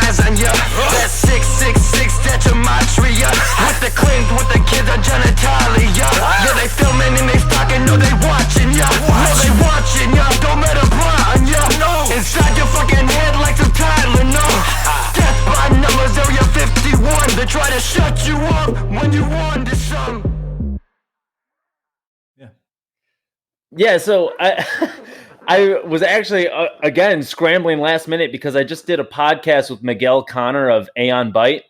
lasagna. That 666, that's gematria. With the cleans, with the kids on genitalia. Yeah, they filming and they stalking, no, they watching ya. No, they watching ya, don't let them pry on ya. Inside your fucking head like some Tylenol. Death by numbers, area 51. They try to shut you up when you want to some. Yeah, so I was actually, again, scrambling last minute because I just did a podcast with Miguel Connor of Aeon Byte,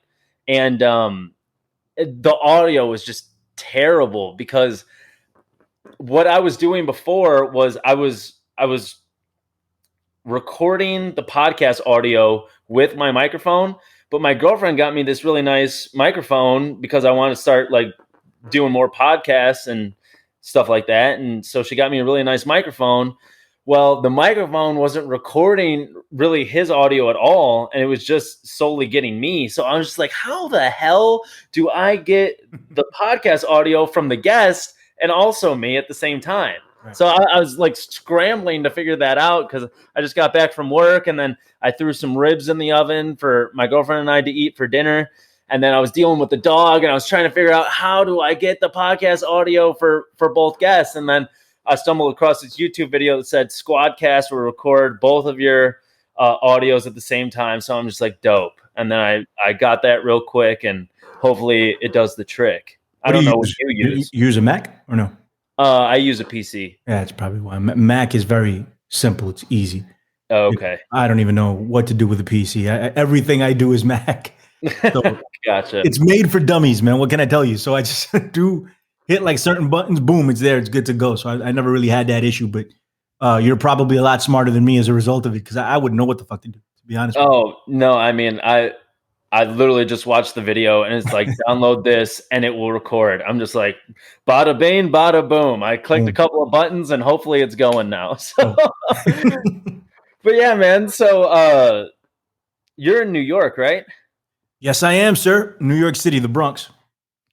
and the audio was just terrible because what I was doing before was I was recording the podcast audio with my microphone, but my girlfriend got me this really nice microphone because I want to start like doing more podcasts and stuff like that. And so she got me a really nice microphone. Well, the microphone wasn't recording really his audio at all, and it was just solely getting me. So I was just like, how the hell do I get the podcast audio from the guest and also me at the same time? Right. So I was like scrambling to figure that out because I just got back from work, and then I threw some ribs in the oven for my girlfriend and I to eat for dinner. And then I was dealing with the dog, and I was trying to figure out how do I get the podcast audio for both guests. And then I stumbled across this YouTube video that said Squadcast will record both of your audios at the same time. So I'm just like, dope. And then I got that real quick, and hopefully it does the trick. I don't know what you use. You use a Mac or no? I use a PC. Yeah, that's probably why. Mac is very simple. It's easy. Oh, okay. I don't even know what to do with a PC. Everything I do is Mac. So gotcha. It's made for dummies, man. What can I tell you? So I just do hit like certain buttons, boom, it's there, it's good to go. So I never really had that issue, but you're probably a lot smarter than me as a result of it because I wouldn't know what the fuck to do, to be honest. Oh, no, I mean, I literally just watched the video and it's like, download this and it will record. I'm just like, bada bing, bada boom. I clicked a couple of buttons and hopefully it's going now. So, but yeah, man. So you're in New York, right? Yes, I am, sir. New York City, the Bronx.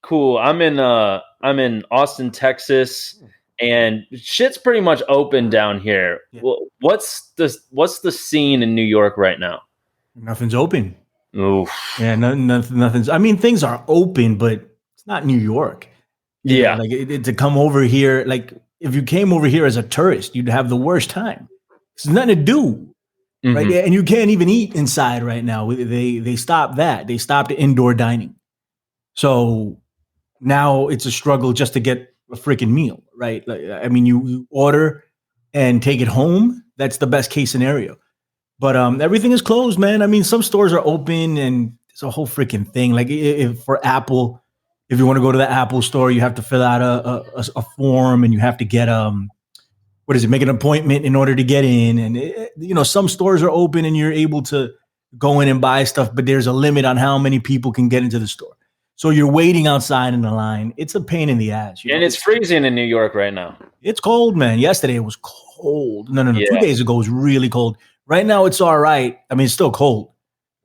Cool. I'm in Austin, Texas, and shit's pretty much open down here. Yeah. Well, what's the scene in New York right now? Nothing's open. Oof. Yeah, nothing's. I mean, things are open, but it's not New York. Yeah, like to come over here, like if you came over here as a tourist, you'd have the worst time. There's nothing to do. Right, and you can't even eat inside right now. They stopped that. They stopped indoor dining. So now it's a struggle just to get a freaking meal, right? Like, I mean, you order and take it home. That's the best case scenario. But everything is closed, man. I mean, some stores are open, and it's a whole freaking thing. Like if for Apple, if you want to go to the Apple store, you have to fill out a form, and you have to get make an appointment in order to get in. And, some stores are open and you're able to go in and buy stuff, but there's a limit on how many people can get into the store. So you're waiting outside in the line. It's a pain in the ass. And it's freezing in New York right now. It's cold, man. Yesterday it was cold. No. Yeah. 2 days ago it was really cold. Right now it's all right. I mean, it's still cold,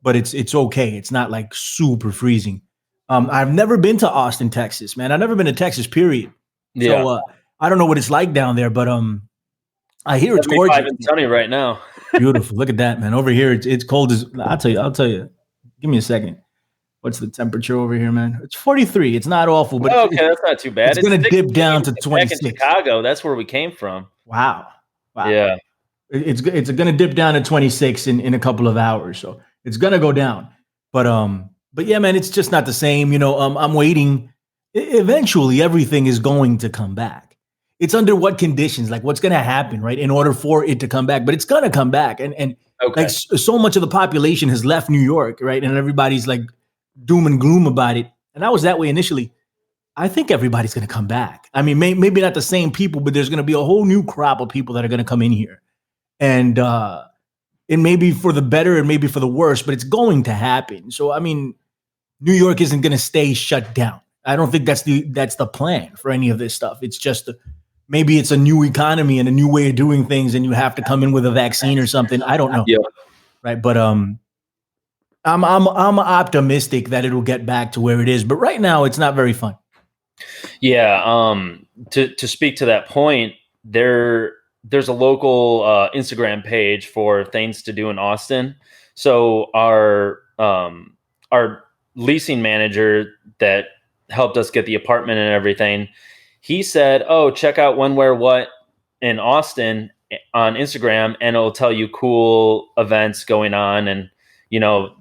but it's okay. It's not like super freezing. I've never been to Austin, Texas, man. I've never been to Texas, period. Yeah. So I don't know what it's like down there, but I hear it's gorgeous. And sunny right now. Beautiful. Look at that, man. Over here, it's cold as I'll tell you. Give me a second. What's the temperature over here, man? It's 43. It's not awful, but okay, that's not too bad. It's going to dip down to 26. Back in Chicago, that's where we came from. Wow. Yeah. It's going to dip down to 26 in a couple of hours, so it's going to go down. But yeah, man, it's just not the same. I'm waiting. Eventually, everything is going to come back. It's under what conditions, like what's going to happen, right? In order for it to come back, but it's going to come back. And okay. Like so much of the population has left New York, right? And everybody's like doom and gloom about it. And I was that way initially. I think everybody's going to come back. I mean, maybe not the same people, but there's going to be a whole new crop of people that are going to come in here. And it may be for the better and maybe for the worse, but it's going to happen. So, I mean, New York isn't going to stay shut down. I don't think that's the plan for any of this stuff. It's just maybe it's a new economy and a new way of doing things, and you have to come in with a vaccine or something. I don't know. Yeah. Right. But I'm optimistic that it'll get back to where it is. But right now, it's not very fun. Yeah. To speak to that point, there's a local Instagram page for things to do in Austin. So our our leasing manager that helped us get the apartment and everything, he said, "Oh, check out When, Where, What in Austin on Instagram, and it'll tell you cool events going on, and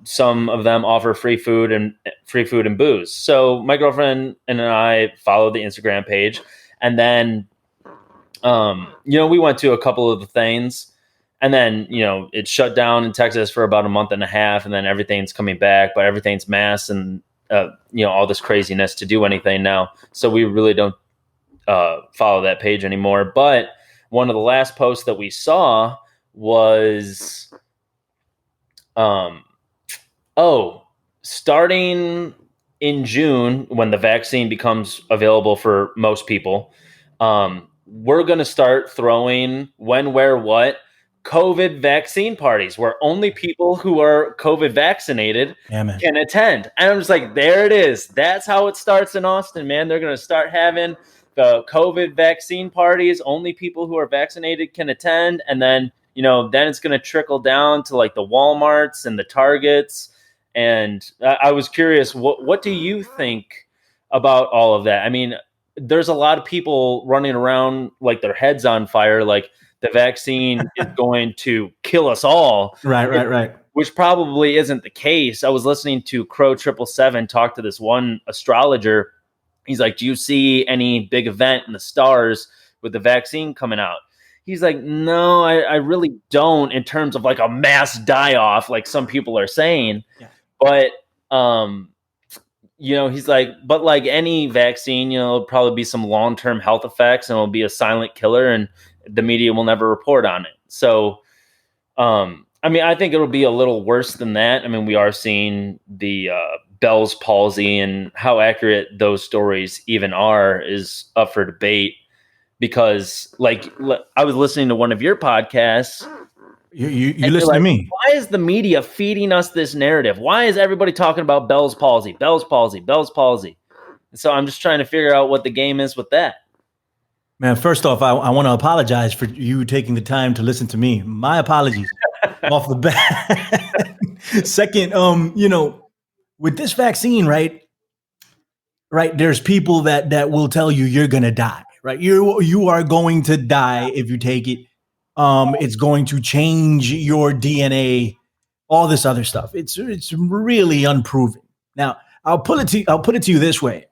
some of them offer free food and booze." So my girlfriend and I followed the Instagram page, and then we went to a couple of the things, and then it shut down in Texas for about a month and a half, and then everything's coming back, but everything's mass and all this craziness to do anything now. So we really don't follow that page anymore. But one of the last posts that we saw was, starting in June, when the vaccine becomes available for most people, we're going to start throwing When, Where, What COVID vaccine parties where only people who are COVID vaccinated can attend. And I'm just like, there it is. That's how it starts in Austin, man. They're going to start having the COVID vaccine parties. Only people who are vaccinated can attend. And then, then it's going to trickle down to like the Walmarts and the Targets. And I was curious, what do you think about all of that? I mean, there's a lot of people running around like their heads on fire, like the vaccine is going to kill us all. Right. Which probably isn't the case. I was listening to Crow 777 talk to this one astrologer. He's like, "Do you see any big event in the stars with the vaccine coming out?" He's like, "No, I really don't, in terms of like a mass die-off like some people are saying." Yeah. But, he's like, "But like any vaccine, there'll probably be some long-term health effects and it'll be a silent killer and the media will never report on it." So, I think it'll be a little worse than that. I mean, we are seeing the Bell's palsy, and how accurate those stories even are is up for debate, because like I was listening to one of your podcasts. You listen to me. Why is the media feeding us this narrative? Why is everybody talking about Bell's palsy? So I'm just trying to figure out what the game is with that. Man, first off, I want to apologize for you taking the time to listen to me. My apologies off the bat. Second, with this vaccine, right, there's people that will tell you you're going to die, right? You are going to die if you take it. It's going to change your DNA, all this other stuff. It's really unproven. Now, I'll put it to you this way.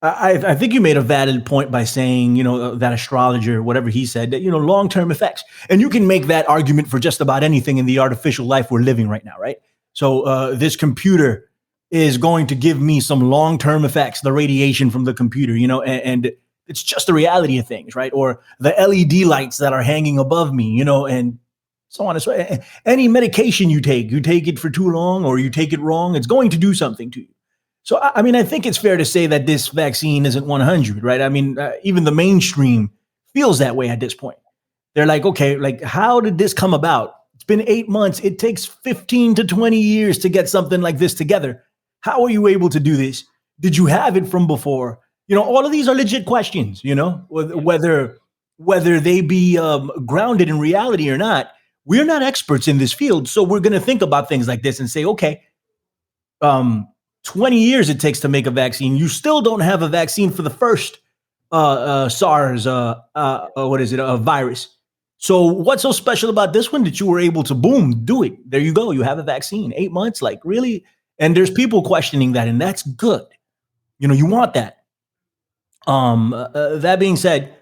I think you made a valid point by saying, that astrologer, whatever he said, that, long-term effects. And you can make that argument for just about anything in the artificial life we're living right now, right? So this computer is going to give me some long-term effects, the radiation from the computer, and it's just the reality of things, right? Or the LED lights that are hanging above me, and so on and so on. Any medication you take it for too long or you take it wrong, it's going to do something to you. So, I think it's fair to say that this vaccine isn't 100, right? Even the mainstream feels that way at this point. They're like, okay, like, how did this come about? It's been 8 months. It takes 15 to 20 years to get something like this together. How are you able to do this? Did you have it from before? All of these are legit questions, whether they be grounded in reality or not. We're not experts in this field. So we're going to think about things like this and say, okay, 20 years it takes to make a vaccine. You still don't have a vaccine for the first SARS, virus. So what's so special about this one that you were able to, boom, do it? There you go. You have a vaccine. 8 months, like, really? And there's people questioning that, and that's good. You want that. That being said,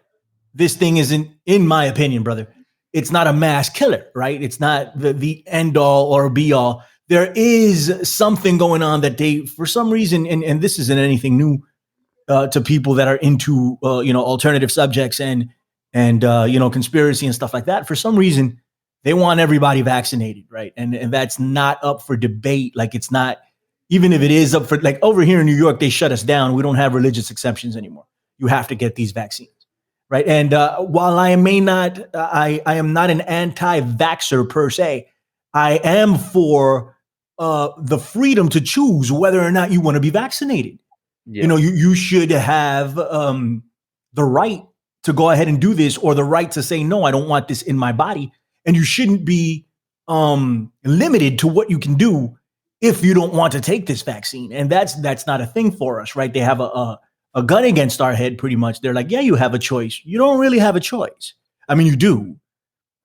this thing isn't, in my opinion, brother, it's not a mass killer, right? It's not the end all or be all. There is something going on that they, for some reason, and this isn't anything new to people that are into, alternative subjects and conspiracy and stuff like that. For some reason, they want everybody vaccinated, right? And that's not up for debate. Like, it's not, even if it is up for, like, over here in New York, they shut us down. We don't have religious exceptions anymore. You have to get these vaccines, right? And while I am not an anti-vaxxer per se, I am for the freedom to choose whether or not you want to be vaccinated. Yeah. You should have the right to go ahead and do this, or the right to say, no, I don't want this in my body. And you shouldn't be limited to what you can do if you don't want to take this vaccine. And that's not a thing for us, right? They have a gun against our head pretty much. They're like, yeah, you have a choice. You don't really have a choice. I mean, you do.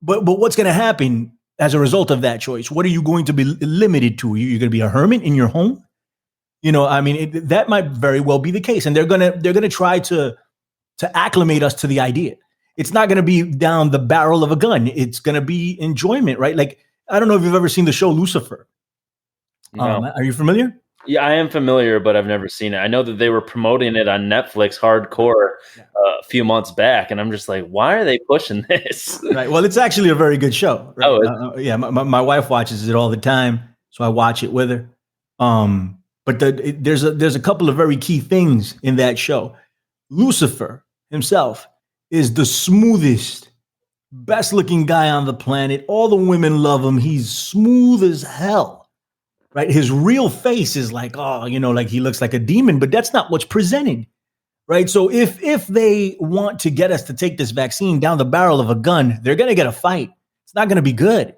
But what's going to happen as a result of that choice? What are you going to be limited to? You're going to be a hermit in your home? I mean, that might very well be the case. And they're gonna try to acclimate us to the idea. It's not gonna be down the barrel of a gun. It's gonna be enjoyment, right? Like, I don't know if you've ever seen the show Lucifer. No. Are you familiar? Yeah, I am familiar, but I've never seen it. I know that they were promoting it on Netflix hardcore a few months back, and I'm just like, why are they pushing this? Right. Well, it's actually a very good show. Right? Oh, yeah. My wife watches it all the time, so I watch it with her. But there's a couple of very key things in that show. Lucifer himself is the smoothest, best looking guy on the planet. All the women love him. He's smooth as hell, right? His real face is like, like he looks like a demon, but that's not what's presented, right? So if they want to get us to take this vaccine down the barrel of a gun, they're going to get a fight. It's not going to be good.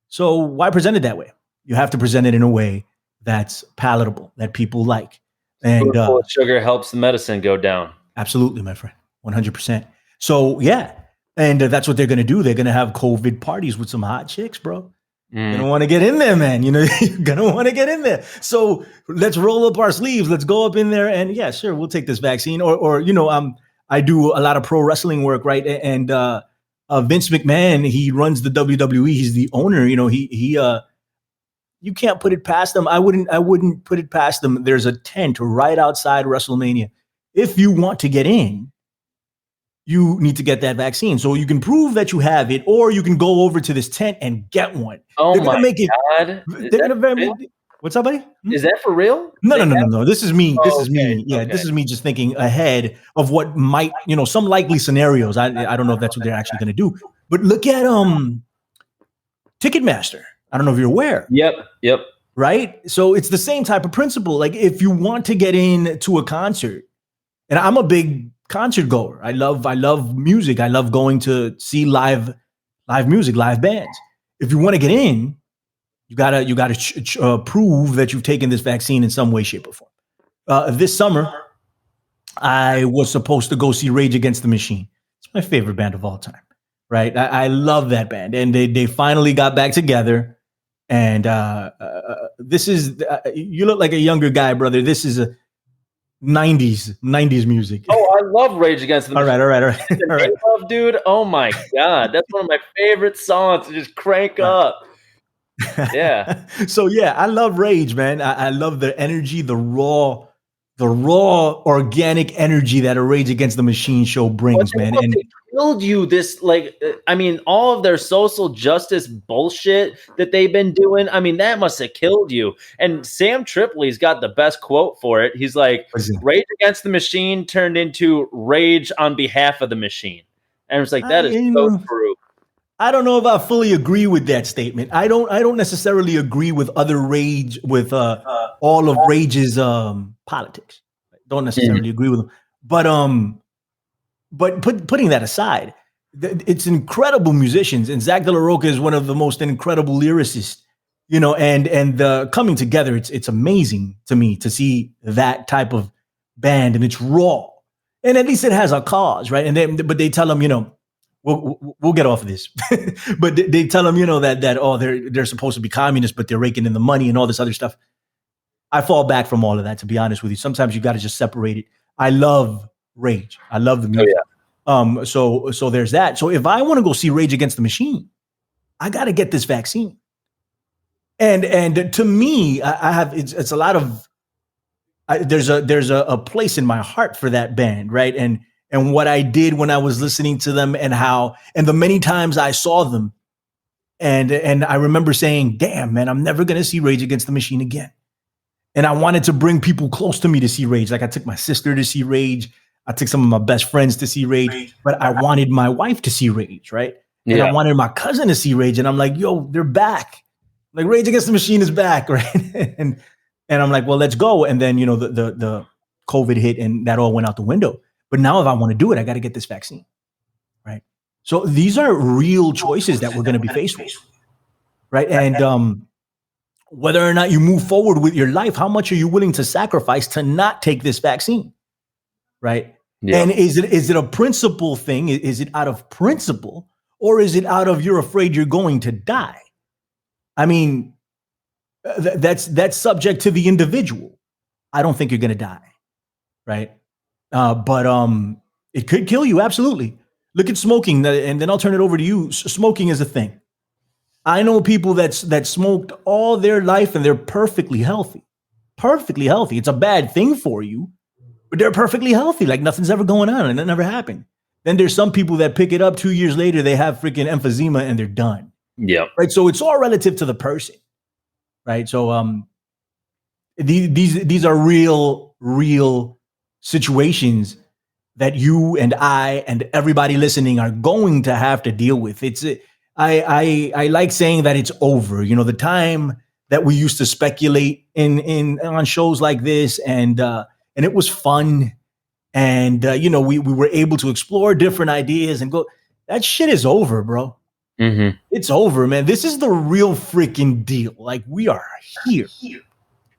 So why present it that way? You have to present it in a way that's palatable, that people like. And sugar helps the medicine go down. Absolutely, my friend. 100%. So, yeah. And that's what they're going to do. They're going to have COVID parties with some hot chicks, bro. You're going to want to get in there, man. You're going to want to get in there. So let's roll up our sleeves. Let's go up in there and, yeah, sure, we'll take this vaccine. Or I do a lot of pro wrestling work, right? And Vince McMahon, he runs the WWE. He's the owner. You can't put it past them. I wouldn't put it past them. There's a tent right outside WrestleMania. If you want to get in, you need to get that vaccine. So you can prove that you have it, or you can go over to this tent and get one. Oh, they're my God. What's up, buddy? Is that for real? No. This is me. This is me. Yeah, okay. This is me just thinking ahead of what might, some likely scenarios. I don't know if that's what they're actually going to do. But look at Ticketmaster. I don't know if you're aware. Yep. Right? So it's the same type of principle. Like, if you want to get into a concert, and I'm a big concert goer. I love music. I love going to see live music, live bands. If you want to get in, you gotta prove that you've taken this vaccine in some way, shape, or form. This summer, I was supposed to go see Rage Against the Machine. It's my favorite band of all time. Right? I love that band, and they finally got back together. And this is you look like a younger guy, brother. This is a 90s music. Oh, I love Rage Against the Machine. All right. Love, dude. Oh my God, that's one of my favorite songs to just crank up. Yeah. So yeah, I love Rage, man. I love the energy, the raw organic energy that a Rage Against the Machine show brings, man. And they killed you this, all of their social justice bullshit that they've been doing. I mean, that must have killed you. And Sam Tripoli's got the best quote for it. He's like, Rage Against the Machine turned into Rage on behalf of the machine. And it's like, that is so true. I don't know if I fully agree with that statement. I don't necessarily agree with all of Rage's politics. I don't necessarily agree with them. But putting that aside, it's incredible musicians, and Zach De La Rocha is one of the most incredible lyricists. And the coming together, it's amazing to me to see that type of band, and it's raw, and at least it has a cause, right? But they tell them, we'll get off of this, but they tell them, that they're supposed to be communists, but they're raking in the money and all this other stuff. I fall back from all of that, to be honest with you. Sometimes you got to just separate it. I love Rage. I love the music. Oh, yeah. So there's that. So if I want to go see Rage Against the Machine, I got to get this vaccine. And to me, I have it's a lot of there's a place in my heart for that band, right? And what I did when I was listening to them, and the many times I saw them, and I remember saying, "Damn, man, I'm never gonna see Rage Against the Machine again." And I wanted to bring people close to me to see Rage. Like, I took my sister to see Rage. I took some of my best friends to see Rage, but I wanted my wife to see Rage, right? And I wanted my cousin to see Rage. And I'm like, yo, they're back. Like, Rage Against the Machine is back, right? and I'm like, well, let's go. And then, the COVID hit, and that all went out the window. But now if I want to do it, I got to get this vaccine, right? So these are real choices that we're going to be faced with. right? And whether or not you move forward with your life, how much are you willing to sacrifice to not take this vaccine, right? Yeah. And is it a principle thing? Is it out of principle, or is it out of you're afraid you're going to die? I mean, that's subject to the individual. I don't think you're going to die, right? But it could kill you, absolutely. Look at smoking, and then I'll turn it over to you. Smoking is a thing. I know people that smoked all their life and they're perfectly healthy. Perfectly healthy. It's a bad thing for you, but they're perfectly healthy. Like nothing's ever going on and that never happened. Then there's some people that pick it up 2 years later, they have freaking emphysema and they're done. Yeah. Right. So it's all relative to the person. Right. So these are real situations that you and I and everybody listening are going to have to deal with. I like saying that it's over. You know, the time that we used to speculate in on shows like this, and it was fun, and we were able to explore different ideas and go. That shit is over, bro. Mm-hmm. It's over, man. This is the real freaking deal. Like, we are here. You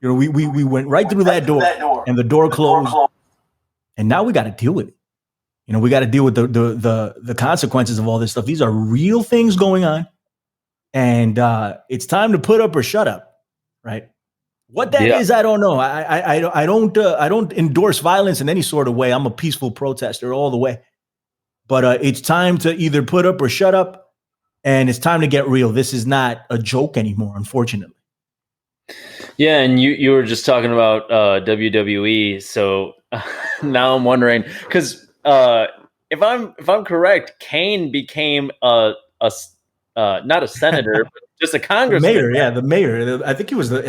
know, we went right through that door, and the door closed, and now we got to deal with it. You know, we got to deal with the consequences of all this stuff. These are real things going on, and it's time to put up or shut up, right? What that is, I don't know. I don't endorse violence in any sort of way. I'm a peaceful protester all the way, but it's time to either put up or shut up, and it's time to get real. This is not a joke anymore, unfortunately. Yeah, and you were just talking about WWE, so now I'm wondering, because if I'm correct, Kane became a not a senator, but just a congressman. The mayor. I think he was the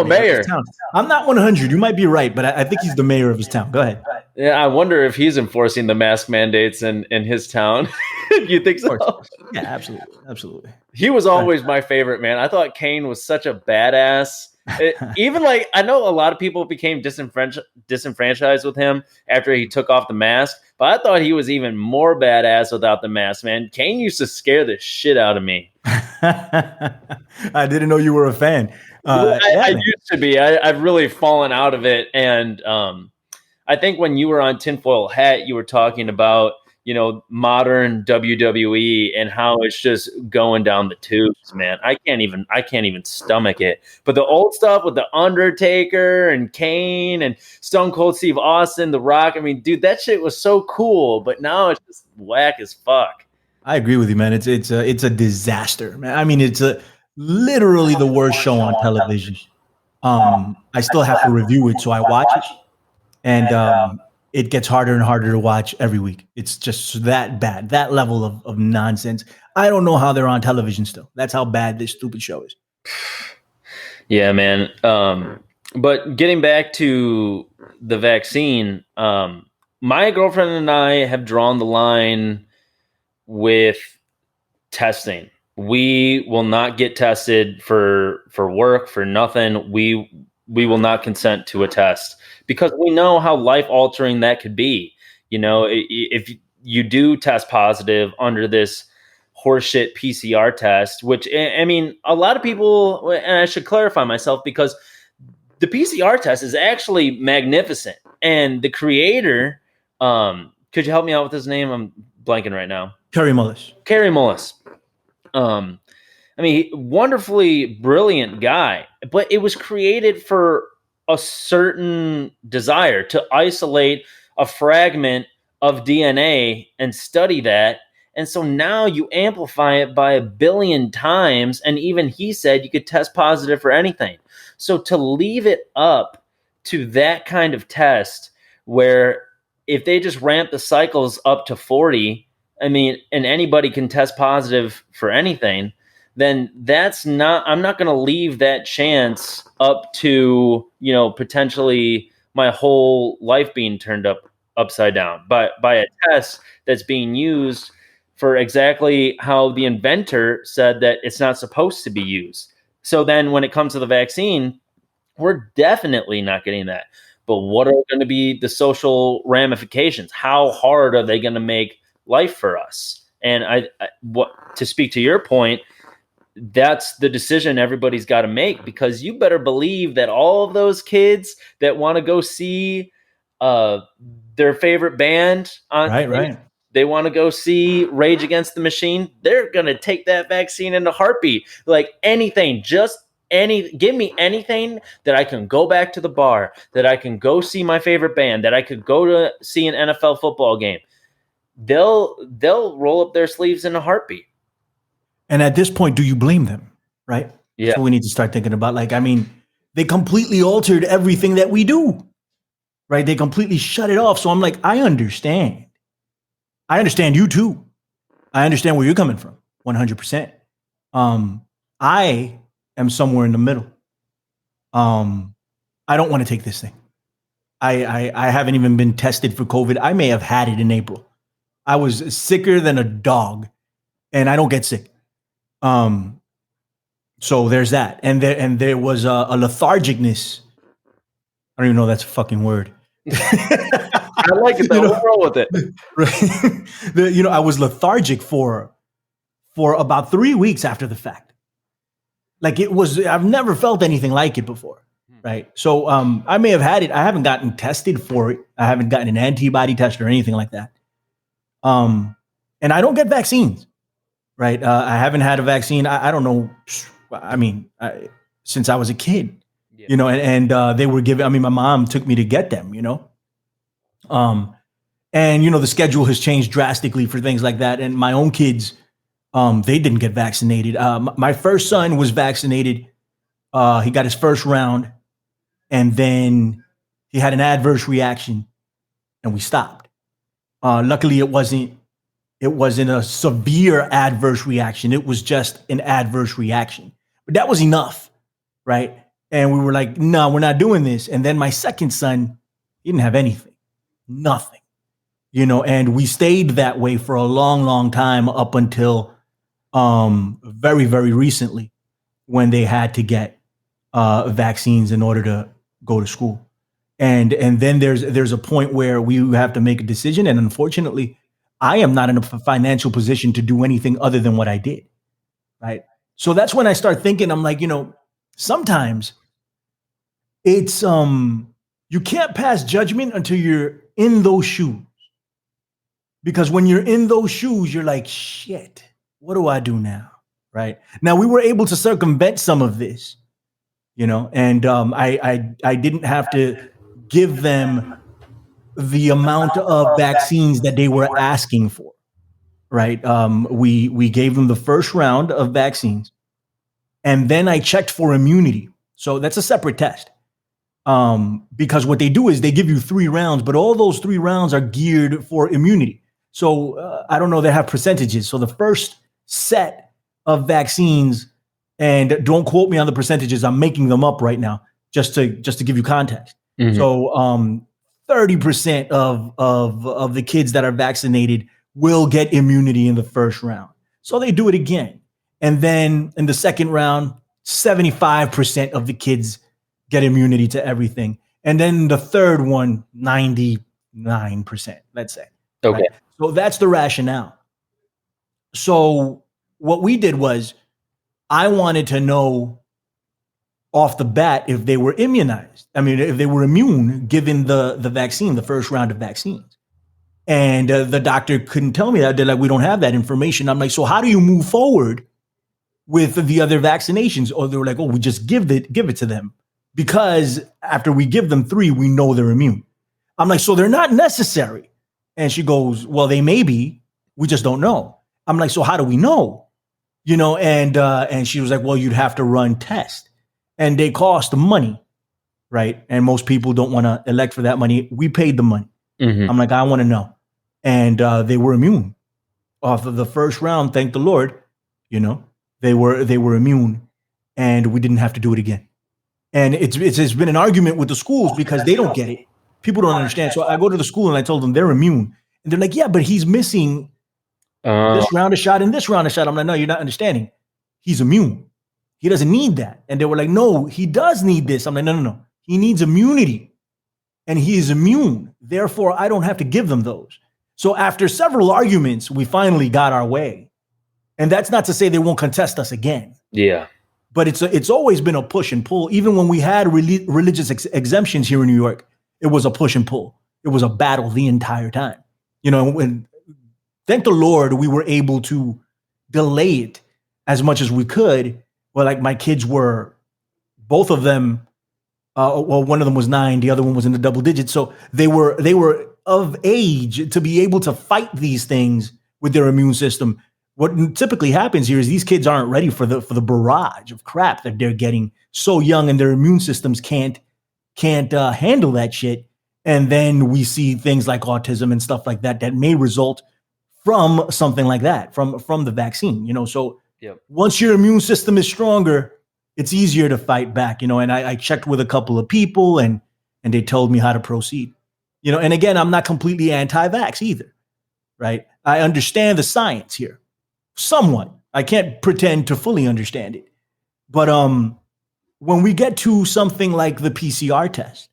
mayor. Of his town. I'm not 100. You might be right, but I think he's the mayor of his town. Go ahead. Yeah, I wonder if he's enforcing the mask mandates in his town. You think so? Yeah, absolutely. He was always my favorite, man. I thought Kane was such a badass. Even like, I know a lot of people became disenfranchised with him after he took off the mask, but I thought he was even more badass without the mask, man. Kane used to scare the shit out of me. I didn't know you were a fan. I used to be. I've really fallen out of it. And I think when you were on Tinfoil Hat, you were talking about, modern WWE and how it's just going down the tubes, man. I can't even stomach it. But the old stuff with the Undertaker and Kane and Stone Cold Steve Austin, The Rock, I mean, dude, that shit was so cool. But now it's just whack as fuck. I agree with you, man. It's a disaster, man. I mean, it's literally the worst show on television. I still have to review it, so I watch it, and it gets harder and harder to watch every week. It's just that bad, that level of nonsense. I don't know how they're on television still. That's how bad this stupid show is. Yeah, man. But getting back to the vaccine, my girlfriend and I have drawn the line with testing. We will not get tested for work, for nothing. We will not consent to a test because we know how life-altering that could be. If you do test positive under this horseshit PCR test, which, I mean, a lot of people, and I should clarify myself, because the PCR test is actually magnificent. And the creator, could you help me out with his name? I'm blanking right now. Kerry Mullis. I mean, wonderfully brilliant guy, but it was created for a certain desire to isolate a fragment of DNA and study that. And so now you amplify it by 1 billion times. And even he said you could test positive for anything. So to leave it up to that kind of test, where if they just ramp the cycles up to 40, I mean, and anybody can test positive for anything, then I'm not going to leave that chance up to, potentially my whole life being turned upside down by a test that's being used for exactly how the inventor said that it's not supposed to be used. So then when it comes to the vaccine, we're definitely not getting that. But what are going to be the social ramifications? How hard are they going to make life for us? And to speak to your point, that's the decision everybody's got to make, because you better believe that all of those kids that want to go see their favorite band on Right. they want to go see Rage Against the Machine, they're going to take that vaccine in a heartbeat. Like anything, give me anything that I can go back to the bar, that I can go see my favorite band, that I could go to see an NFL football game. They'll roll up their sleeves in a heartbeat. And at this point, do you blame them? Right? Yeah. That's what we need to start thinking about. Like, I mean, they completely altered everything that we do. Right? They completely shut it off. So I'm like, I understand. I understand you too. I understand where you're coming from, 100%. I am somewhere in the middle. I don't want to take this thing. I haven't even been tested for COVID. I may have had it in April. I was sicker than a dog, and I don't get sick. So there's that. And there was a lethargicness. I don't even know that's a fucking word. I like it though. We'll roll with it. Right? I was lethargic for about 3 weeks after the fact. Like I've never felt anything like it before. Right. So I may have had it. I haven't gotten tested for it. I haven't gotten an antibody test or anything like that. And I don't get vaccines. Right. I haven't had a vaccine. I don't know. I mean, since I was a kid. Yeah. And they were giving, I mean, my mom took me to get them, and, the schedule has changed drastically for things like that. And my own kids, they didn't get vaccinated. My first son was vaccinated. He got his first round, and then he had an adverse reaction, and we stopped. Luckily, it wasn't a severe adverse reaction. It was just an adverse reaction, but that was enough, right? And we were like, no, we're not doing this. And then my second son, he didn't have anything, nothing, and we stayed that way for a long, long time up until very, very recently when they had to get vaccines in order to go to school. And then there's a point where we have to make a decision. And unfortunately, I am not in a financial position to do anything other than what I did. Right. So that's when I start thinking, I'm like, sometimes it's you can't pass judgment until you're in those shoes. Because when you're in those shoes, you're like, shit, what do I do now? Right. Now we were able to circumvent some of this, and I didn't have to give them the amount of vaccines that they were asking for. Right. We gave them the first round of vaccines, and then I checked for immunity. So that's a separate test. Because what they do is they give you 3 rounds, but all those 3 rounds are geared for immunity. So I don't know, they have percentages. So the first set of vaccines, and don't quote me on the percentages, I'm making them up right now just to give you context. Mm-hmm. So 30% of the kids that are vaccinated will get immunity in the first round. So they do it again. And then in the second round, 75% of the kids get immunity to everything. And then the third one, 99%, let's say. Okay. Right? So that's the rationale. So what we did was, I wanted to know off the bat if they were immunized. I mean, if they were immune given the vaccine, the first round of vaccines. And the doctor couldn't tell me that. They're like, we don't have that information. I'm like, so how do you move forward with the other vaccinations? Or they were like, oh, we just give it to them. Because after we give them 3, we know they're immune. I'm like, so they're not necessary. And she goes, well, they may be. We just don't know. I'm like, so how do we know? And she was like, well, you'd have to run tests. And they cost money, right? And most people don't want to elect for that money. We paid the money. Mm-hmm. I'm like, I want to know. And they were immune off of the first round. Thank the Lord. They were immune, and we didn't have to do it again. And it's been an argument with the schools because they don't get it. People don't understand. So I go to the school and I told them they're immune. And they're like, yeah, but he's missing this round of shot and this round of shot. I'm like, no, you're not understanding. He's immune. He doesn't need that. And they were like, no, he does need this. I'm like, no. He needs immunity. And he is immune. Therefore, I don't have to give them those. So after several arguments, we finally got our way. And that's not to say they won't contest us again. Yeah. But it's always been a push and pull. Even when we had religious exemptions here in New York, it was a push and pull. It was a battle the entire time. When thank the Lord we were able to delay it as much as we could. Well, like my kids were, both of them. One of them was 9, the other one was in the double digits. So they were of age to be able to fight these things with their immune system. What typically happens here is these kids aren't ready for the barrage of crap that they're getting so young, and their immune systems can't handle that shit. And then we see things like autism and stuff like that may result from something like that, from the vaccine. So once your immune system is stronger, it's easier to fight back. And I checked with a couple of people, and they told me how to proceed. And again, I'm not completely anti-vax either, right? I understand the science here. Somewhat. I can't pretend to fully understand it. But when we get to something like the PCR test,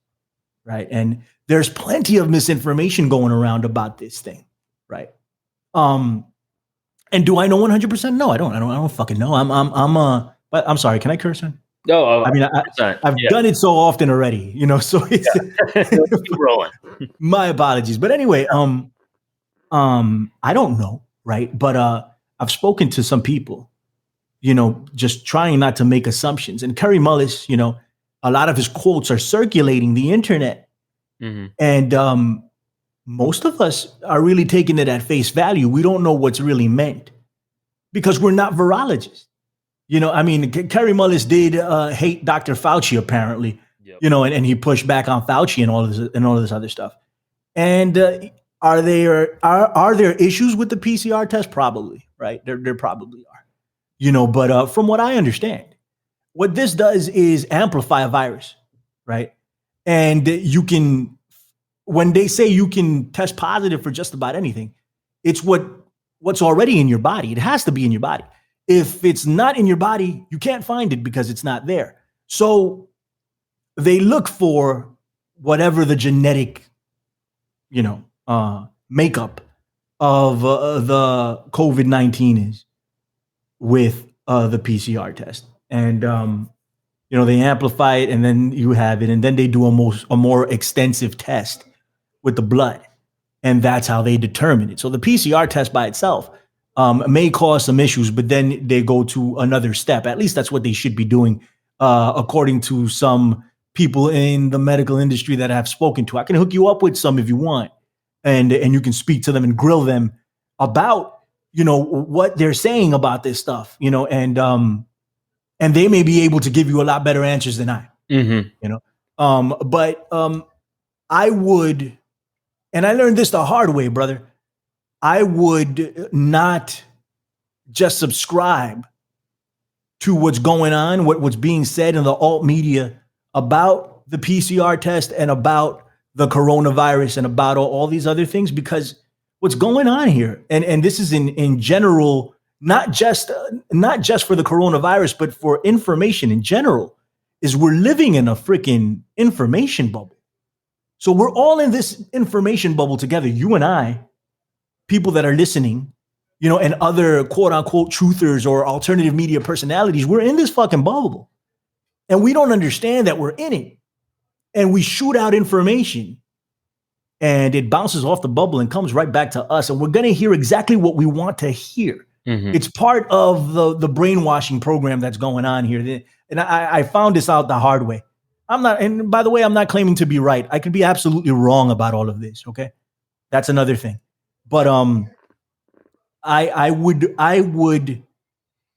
right? And there's plenty of misinformation going around about this thing, right? And do I know 100%? No, I don't fucking know. But I'm sorry, can I curse on? No, I mean, I've done it so often already, so it's keep rolling. My apologies. But anyway, I don't know, right? But I've spoken to some people, just trying not to make assumptions. And Kerry Mullis, a lot of his quotes are circulating the internet. Mm-hmm. And most of us are really taking it at face value. We don't know what's really meant because we're not virologists. Kerry Mullis did hate Dr. Fauci, apparently, and he pushed back on Fauci and all of this other stuff. And are there issues with the PCR test? Probably, right? There probably are, but from what I understand, what this does is amplify a virus, right? And when they say you can test positive for just about anything, it's what's already in your body. It has to be in your body. If it's not in your body, you can't find it because it's not there. So they look for whatever the genetic, makeup of the COVID-19 is with the PCR test. And, they amplify it, and then you have it. And then they do a more extensive test with the blood. And that's how they determine it. So the PCR test by itself may cause some issues, but then they go to another step. At least that's what they should be doing, according to some people in the medical industry that I've spoken to. I can hook you up with some if you want, and you can speak to them and grill them about, what they're saying about this stuff, and they may be able to give you a lot better answers than I, but I would, and I learned this the hard way, brother. I would not just subscribe to what's going on, what's being said in the alt media about the PCR test and about the coronavirus and about all these other things, because what's going on here, and this is in general, not just for the coronavirus, but for information in general, is we're living in a freaking information bubble. So we're all in this information bubble together, you and I, people that are listening, and other quote unquote truthers or alternative media personalities. We're in this fucking bubble, and we don't understand that we're in it. And we shoot out information, and it bounces off the bubble and comes right back to us. And we're going to hear exactly what we want to hear. Mm-hmm. It's part of the brainwashing program that's going on here. And I found this out the hard way. And by the way, I'm not claiming to be right. I could be absolutely wrong about all of this. Okay. That's another thing. But I would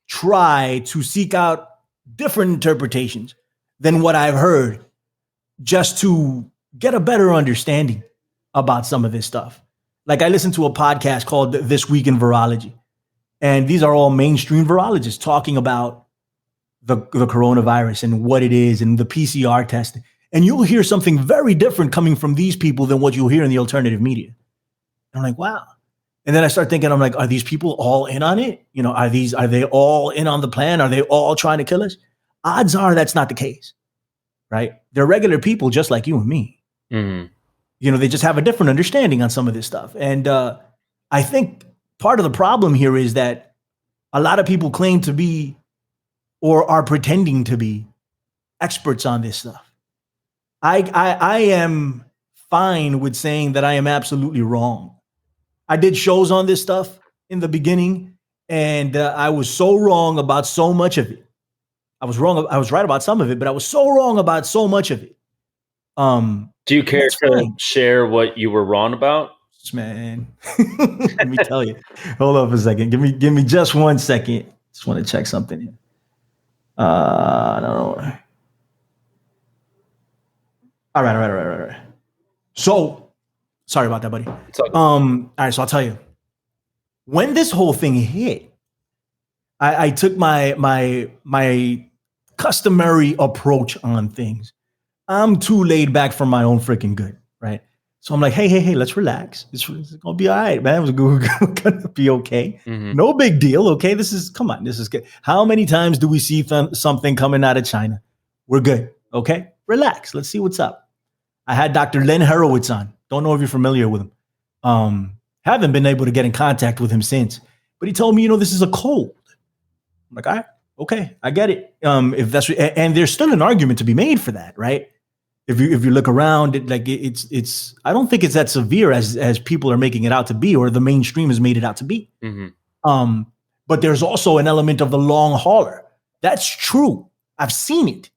try to seek out different interpretations than what I've heard, just to get a better understanding about some of this stuff. Like, I listened to a podcast called This Week in Virology, and these are all mainstream virologists talking about the coronavirus and what it is and the PCR test. And you'll hear something very different coming from these people than what you'll hear in the alternative media. And I'm like, wow. And then I start thinking, I'm like, are these people all in on it? Are they all in on the plan? Are they all trying to kill us? Odds are that's not the case, right? They're regular people just like you and me. Mm-hmm. They just have a different understanding on some of this stuff. And I think part of the problem here is that a lot of people claim to be or are pretending to be experts on this stuff. I am fine with saying that I am absolutely wrong. I did shows on this stuff in the beginning, and I was so wrong about so much of it. I was wrong. I was right about some of it, but I was so wrong about so much of it. Do you care to share what you were wrong about? Man, let me tell you. Hold on for a second. Give me just 1 second. Just want to check something here. I don't know. All right. So, sorry about that, buddy. All right, so I'll tell you. When this whole thing hit, I took my customary approach on things. I'm too laid back for my own freaking good, right? So I'm like, hey, let's relax. It's gonna be all right, man. It's gonna be okay. Mm-hmm. No big deal, okay? This is good. How many times do we see something coming out of China? We're good, okay? Relax. Let's see what's up. I had Dr. Len Horowitz on. Don't know if you're familiar with him. Haven't been able to get in contact with him since. But he told me, this is a cold. I'm like, all right, okay, I get it. If that's and there's still an argument to be made for that, right? If you look around, it's I don't think it's that severe as people are making it out to be, or the mainstream has made it out to be. Mm-hmm. But there's also an element of the long hauler. That's true. I've seen it,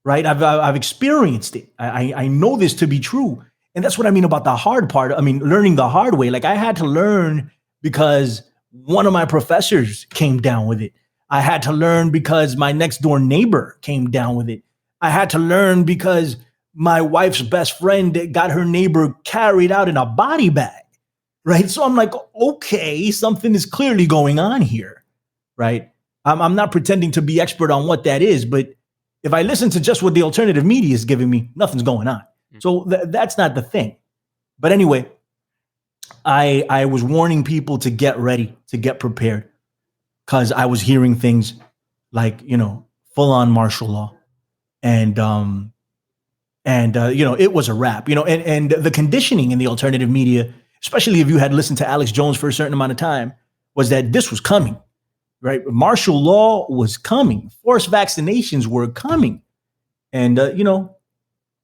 right? I've experienced it. I know this to be true, and that's what I mean about the hard part. I mean, learning the hard way. Like I had to learn because one of my professors came down with it. I had to learn because my next door neighbor came down with it. I had to learn because my wife's best friend got her neighbor carried out in a body bag, right? So I'm like, okay, something is clearly going on here, right? I'm not pretending to be expert on what that is, but if I listen to just what the alternative media is giving me, nothing's going on. So that's not the thing. But anyway, I was warning people to get ready, to get prepared, because I was hearing things like, full on martial law. And it was a wrap, and the conditioning in the alternative media, especially if you had listened to Alex Jones for a certain amount of time, was that this was coming, right? Martial law was coming. Forced vaccinations were coming. And,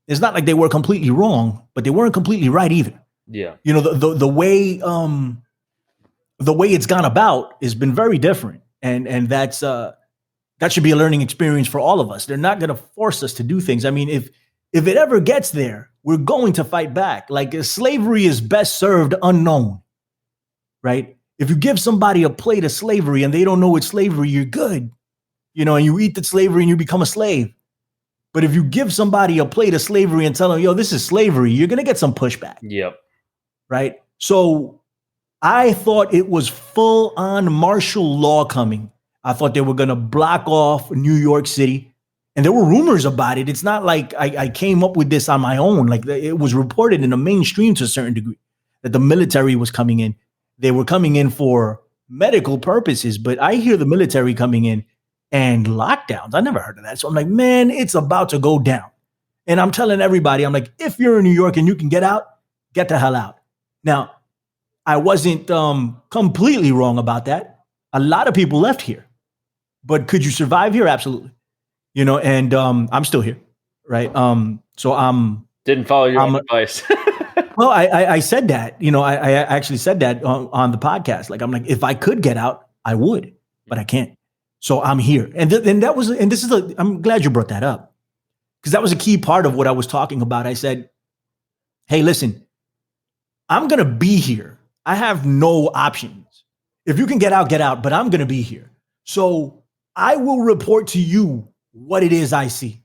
it's not like they were completely wrong, but they weren't completely right either. Yeah. The way it's gone about has been very different. And that's, that should be a learning experience for all of us. They're not going to force us to do things. I mean, if it ever gets there, we're going to fight back. Like slavery is best served unknown, right? If you give somebody a plate of slavery and they don't know it's slavery, you're good, and you eat the slavery and you become a slave. But if you give somebody a plate of slavery and tell them, yo, this is slavery, you're going to get some pushback. Yep. Right? So I thought it was full on martial law coming. I thought they were going to block off New York City. And there were rumors about it. It's not like I came up with this on my own. Like it was reported in the mainstream to a certain degree that the military was coming in. They were coming in for medical purposes, but I hear the military coming in and lockdowns. I never heard of that. So I'm like, man, it's about to go down. And I'm telling everybody, I'm like, if you're in New York and you can get out, get the hell out. Now, I wasn't completely wrong about that. A lot of people left here, but could you survive here? Absolutely. And I'm still here, right? So didn't follow your own advice. Well, I said that, I actually said that on the podcast. Like, I'm like, if I could get out, I would, but I can't. So I'm here. And I'm glad you brought that up, because that was a key part of what I was talking about. I said, hey, listen, I'm going to be here. I have no options. If you can get out, but I'm going to be here. So I will report to you what it is I see,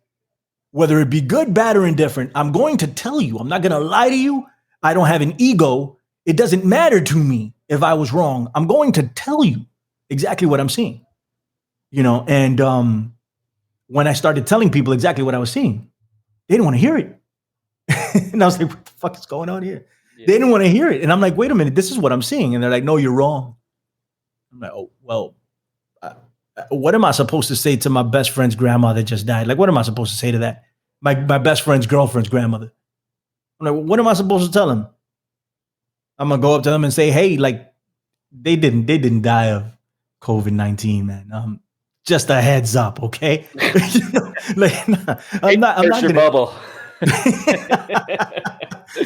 whether it be good, bad, or indifferent. I'm going to tell you. I'm not going to lie to you. I don't have an ego. It doesn't matter to me if I was wrong. I'm going to tell you exactly what I'm seeing, and when I started telling people exactly what I was seeing, they didn't want to hear it. And I was like, what the fuck is going on here? Yeah. They didn't want to hear it. And I'm like, wait a minute, this is what I'm seeing. And they're like, no, you're wrong. I'm like, oh, well, what am I supposed to say to my best friend's grandma that just died? Like, what am I supposed to say to that? My best friend's girlfriend's grandmother. I'm like, what am I supposed to tell them? I'm gonna go up to them and say, hey, like, they didn't die of COVID-19, man. Just a heads up, okay? Like, I'm not your gonna, bubble.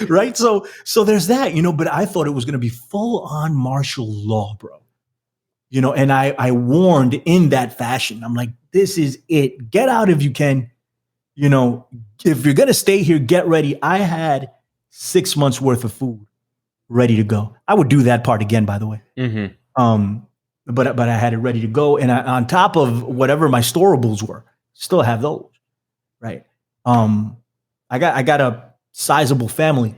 right? So there's that, but I thought it was gonna be full on martial law, bro. And I warned in that fashion. I'm like, this is it. Get out if you can. If you're gonna stay here, get ready. I had 6 months worth of food ready to go. I would do that part again, by the way. But I had it ready to go, and on top of whatever my storables were, still have those, right? I got a sizable family.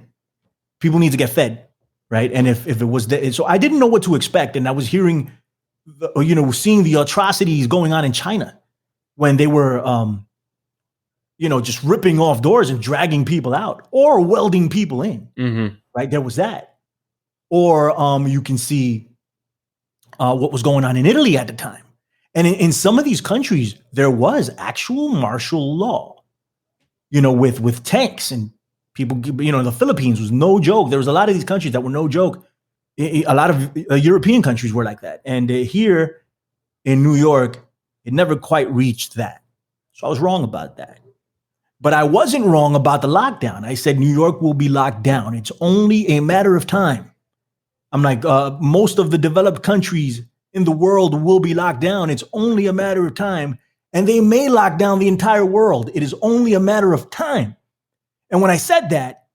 People need to get fed, right? And if it was so I didn't know what to expect, and I was hearing, seeing the atrocities going on in China when they were, just ripping off doors and dragging people out or welding people in, right? There was that, or you can see what was going on in Italy at the time. And in some of these countries, there was actual martial law, with tanks and people, the Philippines was no joke. There was a lot of these countries that were no joke. A lot of European countries were like that. And here in New York, it never quite reached that. So I was wrong about that. But I wasn't wrong about the lockdown. I said New York will be locked down. It's only a matter of time. I'm like, most of the developed countries in the world will be locked down. It's only a matter of time. And they may lock down the entire world. It is only a matter of time. And when I said that,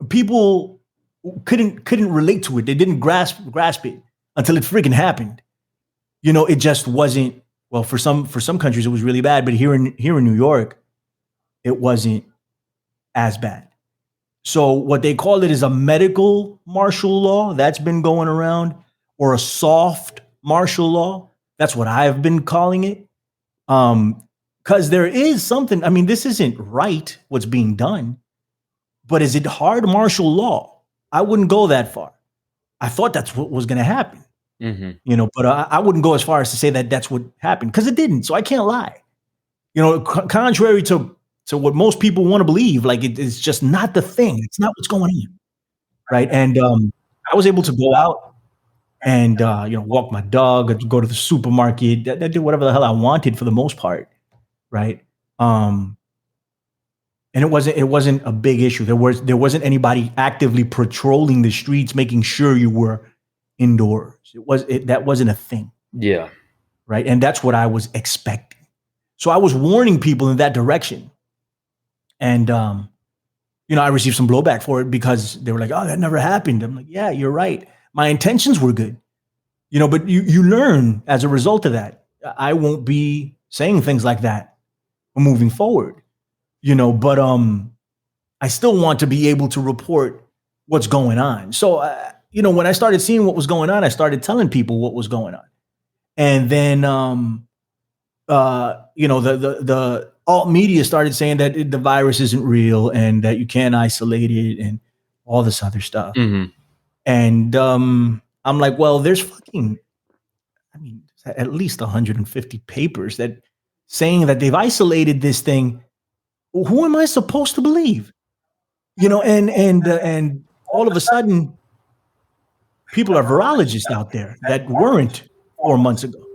people couldn't relate to it. They didn't grasp it until it freaking happened. It just wasn't, well, for some countries it was really bad, but here in New York, it wasn't as bad. So what they call it is a medical martial law that's been going around, or a soft martial law. That's what I've been calling it. Because there is something, this isn't right, what's being done, but is it hard martial law? I wouldn't go that far. I thought that's what was going to happen, but I wouldn't go as far as to say that that's what happened, because it didn't. So I can't lie. Contrary to what most people want to believe, like it's just not the thing. It's not what's going on, right? And I was able to go out and walk my dog, go to the supermarket, that did whatever the hell I wanted for the most part, right? And it wasn't a big issue. There wasn't anybody actively patrolling the streets, making sure you were indoors. That wasn't a thing. Yeah. Right. And that's what I was expecting. So I was warning people in that direction. And, I received some blowback for it because they were like, oh, that never happened. I'm like, yeah, you're right. My intentions were good, but you learn as a result of that. I won't be saying things like that moving forward, but I still want to be able to report what's going on. So, when I started seeing what was going on, I started telling people what was going on. And then, the alt media started saying that the virus isn't real and that you can't isolate it and all this other stuff. And I'm like, well, there's at least 150 papers that saying that they've isolated this thing. Who am I supposed to believe? And all of a sudden, people are virologists out there that weren't 4 months ago.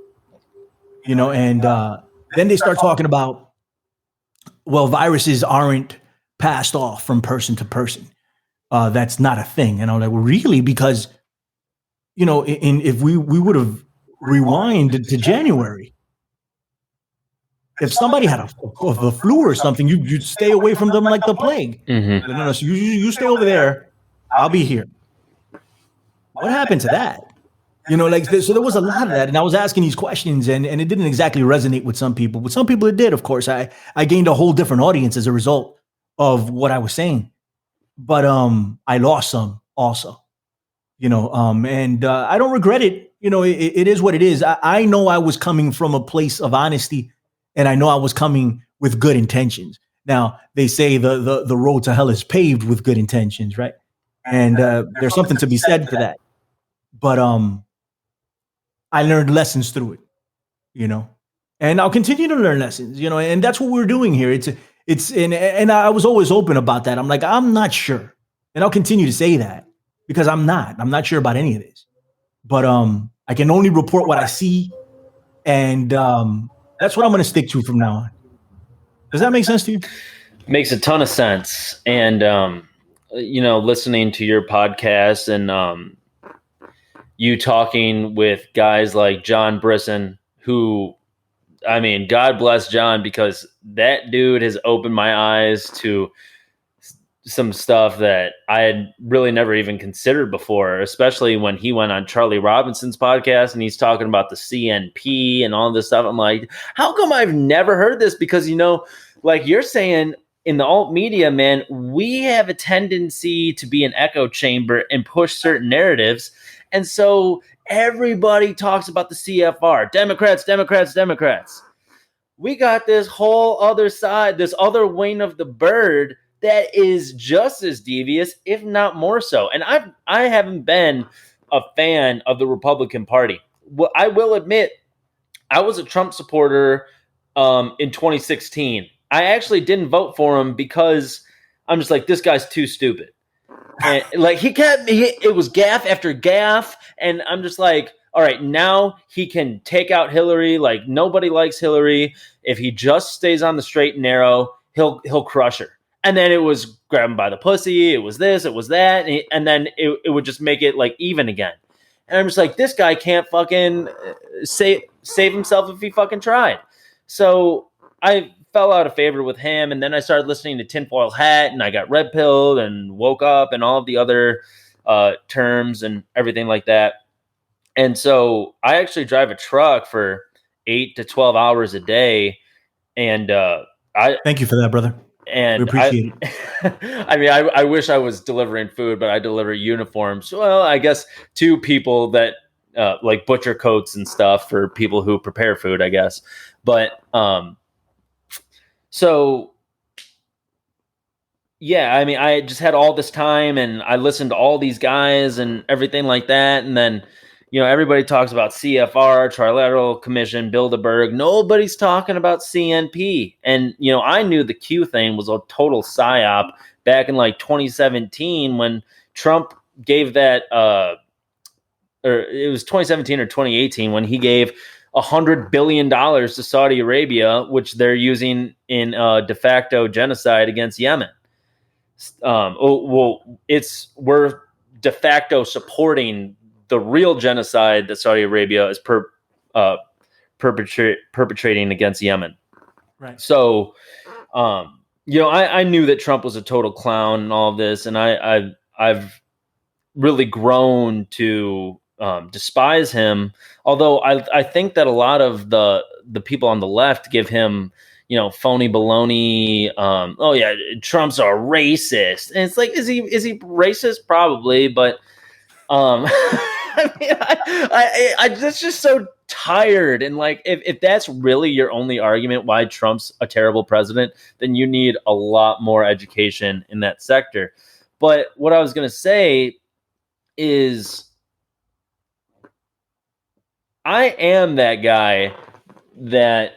And then they start talking about, well, viruses aren't passed off from person to person. That's not a thing. And I'm like, well, really? Because, if we would have rewinded to January, if somebody had the flu or something, you'd stay away from them like the plague. No, so you stay over there. I'll be here. What happened to that? So there was a lot of that. And I was asking these questions and it didn't exactly resonate with some people. With some people it did, of course. I gained a whole different audience as a result of what I was saying. But I lost some also, and I don't regret it. It is what it is. I know I was coming from a place of honesty, and I know I was coming with good intentions. Now, they say the road to hell is paved with good intentions, right? And there's something to be said for that. But I learned lessons through it, and I'll continue to learn lessons, and that's what we're doing here. And I was always open about that. I'm like, I'm not sure. And I'll continue to say that because I'm not sure about any of this, but I can only report what I see And that's what I'm going to stick to from now on. Does that make sense to you? Makes a ton of sense. And, listening to your podcast and you talking with guys like John Brisson, who, I mean, God bless John, because that dude has opened my eyes to some stuff that I had really never even considered before, especially when he went on Charlie Robinson's podcast and he's talking about the CNP and all this stuff. I'm like, how come I've never heard this? Because, like you're saying, in the alt media, man, we have a tendency to be an echo chamber and push certain narratives. And so everybody talks about the CFR, Democrats, Democrats, Democrats. We got this whole other side, this other wing of the bird that is just as devious, if not more so. And I haven't been a fan of the Republican Party. Well, I will admit, I was a Trump supporter in 2016. I actually didn't vote for him because I'm just like, this guy's too stupid. And like it was gaffe after gaffe, and I'm just like, all right, now he can take out Hillary. Like, nobody likes Hillary. If he just stays on the straight and narrow, he'll crush her. And then it was grab him by the pussy. It was this, it was that, and then it would just make it like even again. And I'm just like, this guy can't fucking save himself if he fucking tried. So I fell out of favor with him, and then I started listening to Tinfoil Hat, and I got red pilled and woke up and all of the other terms and everything like that. And so I actually drive a truck for 8 to 12 hours a day, and I thank you for that, brother. And we appreciate it. I mean, I wish I was delivering food, but I deliver uniforms. Well, I guess to people that like butcher coats and stuff for people who prepare food, I guess. But so yeah, I mean, I just had all this time and I listened to all these guys and everything like that. And then, everybody talks about CFR, Trilateral Commission, Bilderberg. Nobody's talking about CNP. And, I knew the Q thing was a total psyop back in like 2017 when Trump gave that, or it was 2017 or 2018 when he gave $100 billion to Saudi Arabia, which they're using in de facto genocide against Yemen. We're de facto supporting the real genocide that Saudi Arabia is perpetrating against Yemen. Right. So, I knew that Trump was a total clown and all of this, and I've really grown to despise him. Although I think that a lot of the people on the left give him, phony baloney. Oh yeah, Trump's a racist, and it's like, is he racist? Probably, but I mean, I just so tired. And like, if that's really your only argument why Trump's a terrible president, then you need a lot more education in that sector. But what I was going to say is, I am that guy that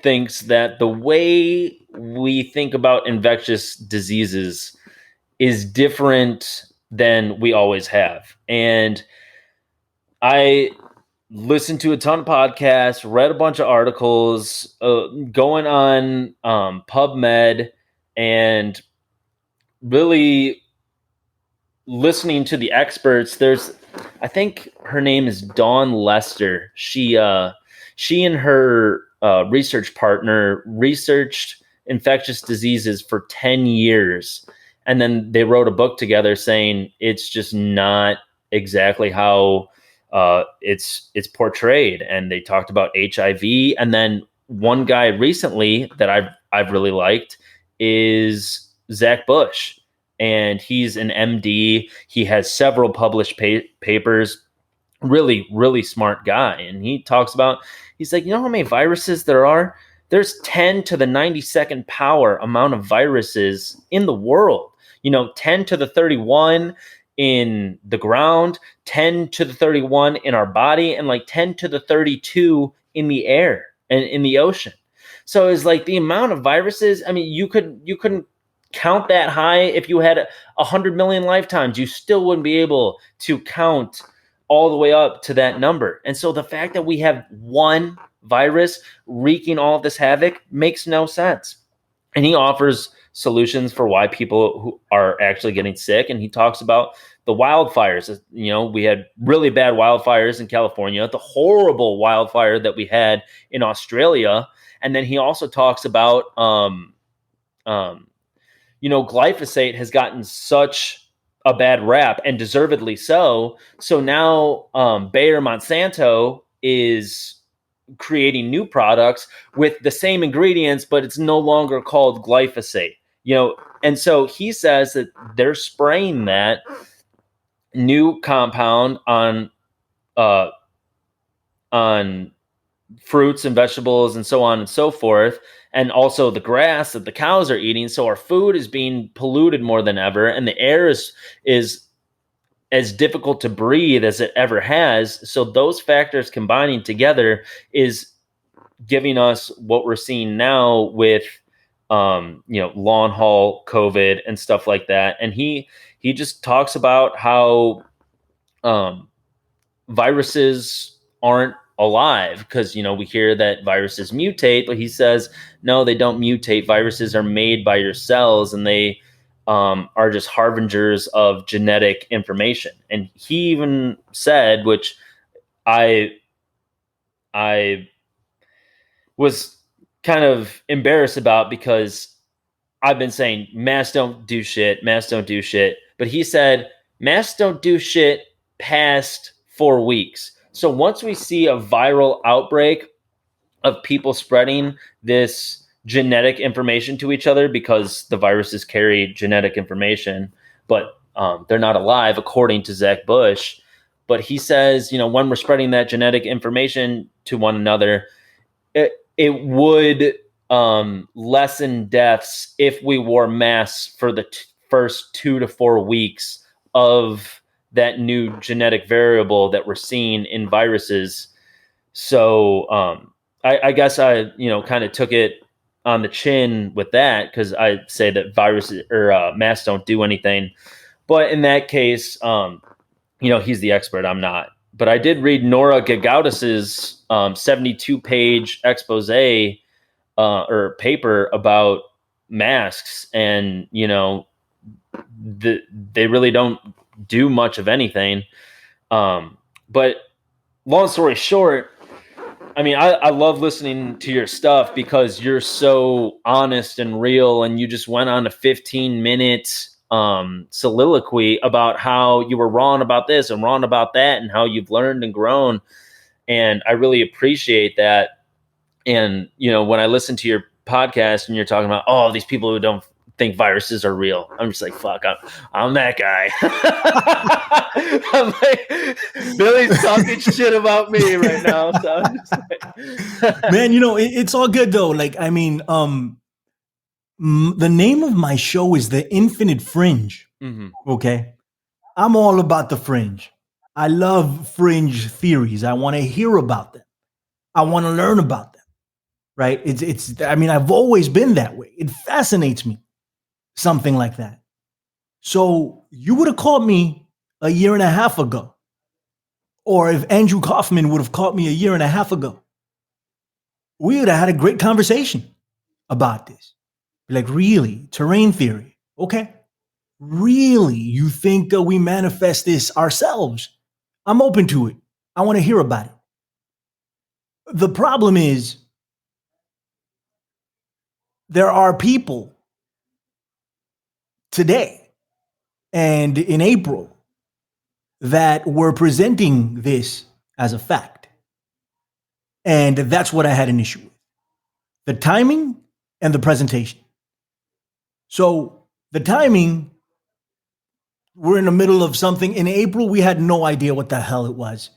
thinks that the way we think about infectious diseases is different than we always have. And I listened to a ton of podcasts, read a bunch of articles, going on PubMed, and really listening to the experts. I think her name is Dawn Lester. She and her research partner researched infectious diseases for 10 years. And then they wrote a book together saying it's just not exactly how it's portrayed. And they talked about HIV. And then one guy recently that I've really liked is Zach Bush. And he's an MD. He has several published papers. Really, really smart guy. And he talks about, he's like, how many viruses there are? There's 10 to the 92nd power amount of viruses in the world. 10 to the 31 in the ground, 10 to the 31 in our body, and like 10 to the 32 in the air and in the ocean. So it's like the amount of viruses. I mean, you couldn't count that high if you had 100 million lifetimes. You still wouldn't be able to count all the way up to that number. And so the fact that we have one virus wreaking all of this havoc makes no sense. And he offers solutions for why people who are actually getting sick. And he talks about the wildfires. You know, we had really bad wildfires in California, the horrible wildfire that we had in Australia. And then he also talks about, you know, glyphosate has gotten such a bad rap, and deservedly so. So now Bayer Monsanto is creating new products with the same ingredients, but it's no longer called glyphosate. You know, and so he says that they're spraying that new compound on fruits and vegetables and so on and so forth, and also the grass that the cows are eating. So our food is being polluted more than ever, and the air is as difficult to breathe as it ever has. So those factors combining together is giving us what we're seeing now with you know, long haul COVID and stuff like that. And he just talks about how viruses aren't alive, because, you know, we hear that viruses mutate, but he says no, they don't mutate. Viruses are made by your cells, and they are just harbingers of genetic information. And he even said, which I was kind of embarrassed about, because I've been saying masks don't do shit, but he said masks don't do shit past 4 weeks. So once we see a viral outbreak of people spreading this genetic information to each other, because the viruses carry genetic information, but they're not alive, according to Zach Bush. But he says, you know, when we're spreading that genetic information to one another, it would lessen deaths if we wore masks for the first 2 to 4 weeks of that new genetic variable that we're seeing in viruses. So I guess I, you know, kind of took it on the chin with that, because I say that viruses or masks don't do anything. But in that case, you know, he's the expert, I'm not. But I did read Nora Gagaudis's 72-page expose or paper about masks, and, you know, they really don't do much of anything. But long story short, I mean, I love listening to your stuff because you're so honest and real, and you just went on a 15-minute soliloquy about how you were wrong about this and wrong about that, and how you've learned and grown. And I really appreciate that. And, you know, when I listen to your podcast and you're talking about, oh, these people who don't think viruses are real, I'm just like, fuck, I'm that guy. I'm like, Billy's talking shit about me right now. So I'm just like, man, you know, it's all good though. Like, I mean, the name of my show is The Infinite Fringe. mm-hmm. Okay. I'm all about the fringe. I love fringe theories. I want to hear about them. I want to learn about them. Right. I mean, I've always been that way. It fascinates me. Something like that. So you would have called me a year and a half ago, or if Andrew Kaufman would have called me a year and a half ago, we would have had a great conversation about this. Like, really? Terrain theory? Okay. Really? You think we manifest this ourselves? I'm open to it. I want to hear about it. The problem is, there are people today and in April that were presenting this as a fact. And that's what I had an issue with. The timing and the presentation. So the timing, we're in the middle of something. In April, we had no idea what the hell it was.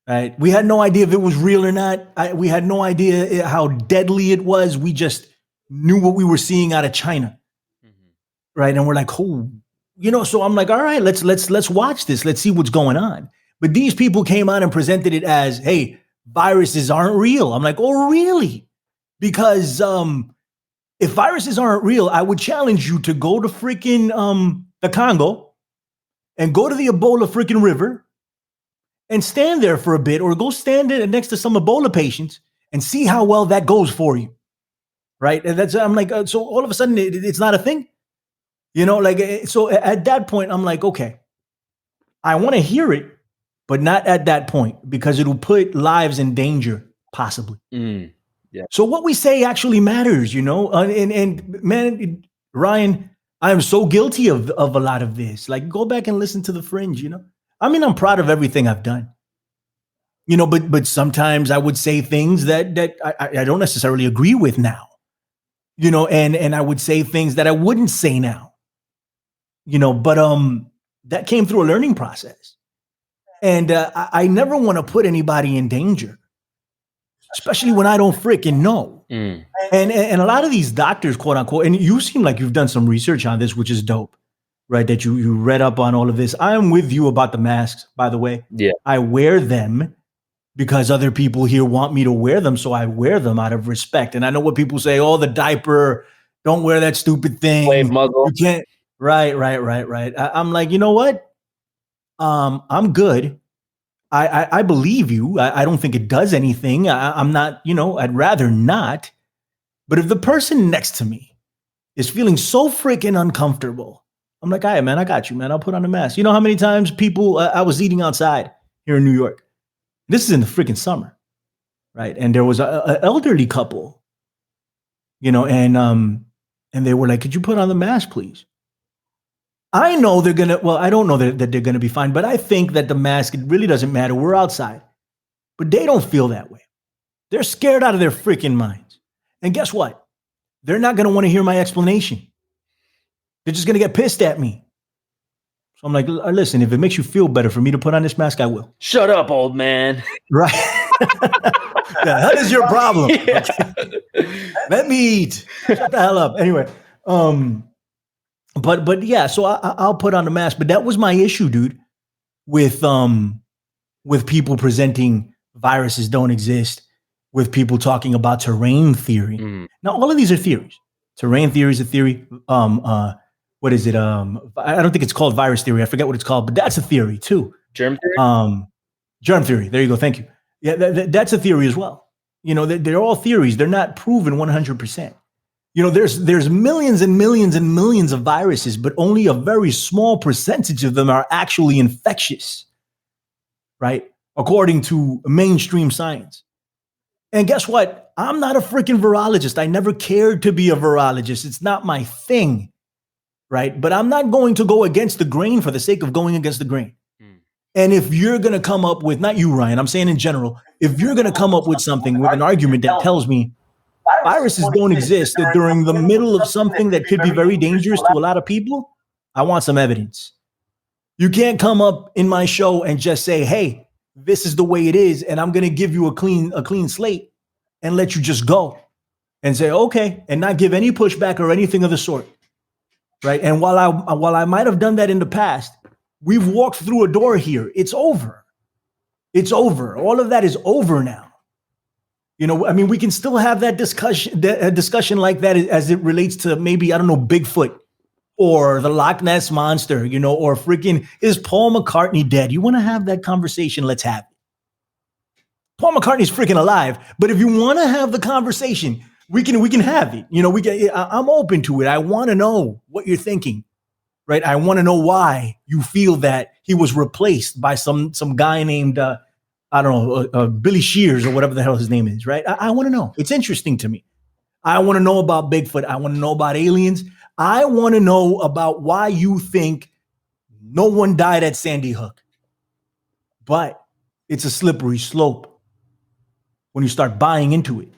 Right? We had no idea if it was real or not. We had no idea how deadly it was. We just knew what we were seeing out of China. Right. And we're like, oh, you know, so I'm like, all right, let's watch this. Let's see what's going on. But these people came on and presented it as, hey, viruses aren't real. I'm like, oh, really? Because if viruses aren't real, I would challenge you to go to freaking the Congo and go to the Ebola freaking river and stand there for a bit, or go stand next to some Ebola patients and see how well that goes for you. Right. And I'm like, so all of a sudden it's not a thing, so at that point, I'm like, okay, I want to hear it, but not at that point, because it'll put lives in danger, possibly. Yeah. So what we say actually matters, and man, Ryan, I am so guilty of a lot of this. Like, go back and listen to the Fringe, I mean, I'm proud of everything I've done, but sometimes I would say things that I don't necessarily agree with now, and I would say things that I wouldn't say now, but that came through a learning process. And I never want to put anybody in danger, especially when I don't freaking know. And a lot of these doctors, quote unquote, and you seem like you've done some research on this, which is dope, right? That you read up on all of this. I am with you about the masks, by the way. Yeah. I wear them because other people here want me to wear them. So I wear them out of respect. And I know what people say, oh, the diaper, don't wear that stupid thing. Slave muzzle. You can't. Right. I'm like, you know what? I'm good. I believe you. I don't think it does anything. I'm not, I'd rather not. But if the person next to me is feeling so freaking uncomfortable, I'm like, all right, man, I got you, man. I'll put on a mask. You know how many times people, I was eating outside here in New York. This is in the freaking summer, right? And there was an elderly couple, and they were like, could you put on the mask, please? I know they're going to, well, I don't know that they're going to be fine, but I think that the mask, it really doesn't matter. We're outside. But they don't feel that way. They're scared out of their freaking minds. And guess what? They're not going to want to hear my explanation. They're just going to get pissed at me. So I'm like, listen, if it makes you feel better for me to put on this mask, I will. Shut up, old man. Right. The hell is your problem? Yeah. Let me eat. Shut the hell up. Anyway, but yeah, so I'll put on the mask. But that was my issue, dude, with people presenting viruses don't exist, with people talking about terrain theory. Now, all of these are theories. Terrain theory is a theory. What is it? I don't think it's called virus theory. I forget what it's called, but that's a theory too. Germ theory? Germ theory. There you go. Thank you. Yeah, that's a theory as well. They're all theories. They're not proven 100%. There's millions and millions and millions of viruses, but only a very small percentage of them are actually infectious, right? According to mainstream science. And guess what? I'm not a freaking virologist. I never cared to be a virologist. It's not my thing, right? But I'm not going to go against the grain for the sake of going against the grain. And if you're going to come up with, not you, Ryan, I'm saying in general, if you're going to come up with something, with an argument that tells me viruses don't exist during the middle of something that could be very dangerous to a lot of people, I want some evidence. You can't come up in my show and just say, hey, this is the way it is, and I'm going to give you a clean slate and let you just go and say, okay, and not give any pushback or anything of the sort, right? And while I might have done that in the past, we've walked through a door here. It's over. It's over. All of that is over now. I mean, we can still have that discussion like that as it relates to maybe, I don't know, Bigfoot or the Loch Ness Monster, or freaking, is Paul McCartney dead? You want to have that conversation? Let's have it. Paul McCartney's freaking alive, but if you want to have the conversation, we can have it. I'm open to it. I want to know what you're thinking, right? I want to know why you feel that he was replaced by some guy named, I don't know, Billy Shears or whatever the hell his name is, right? I want to know. It's interesting to me. I want to know about Bigfoot. I want to know about aliens. I want to know about why you think no one died at Sandy Hook. But it's a slippery slope when you start buying into it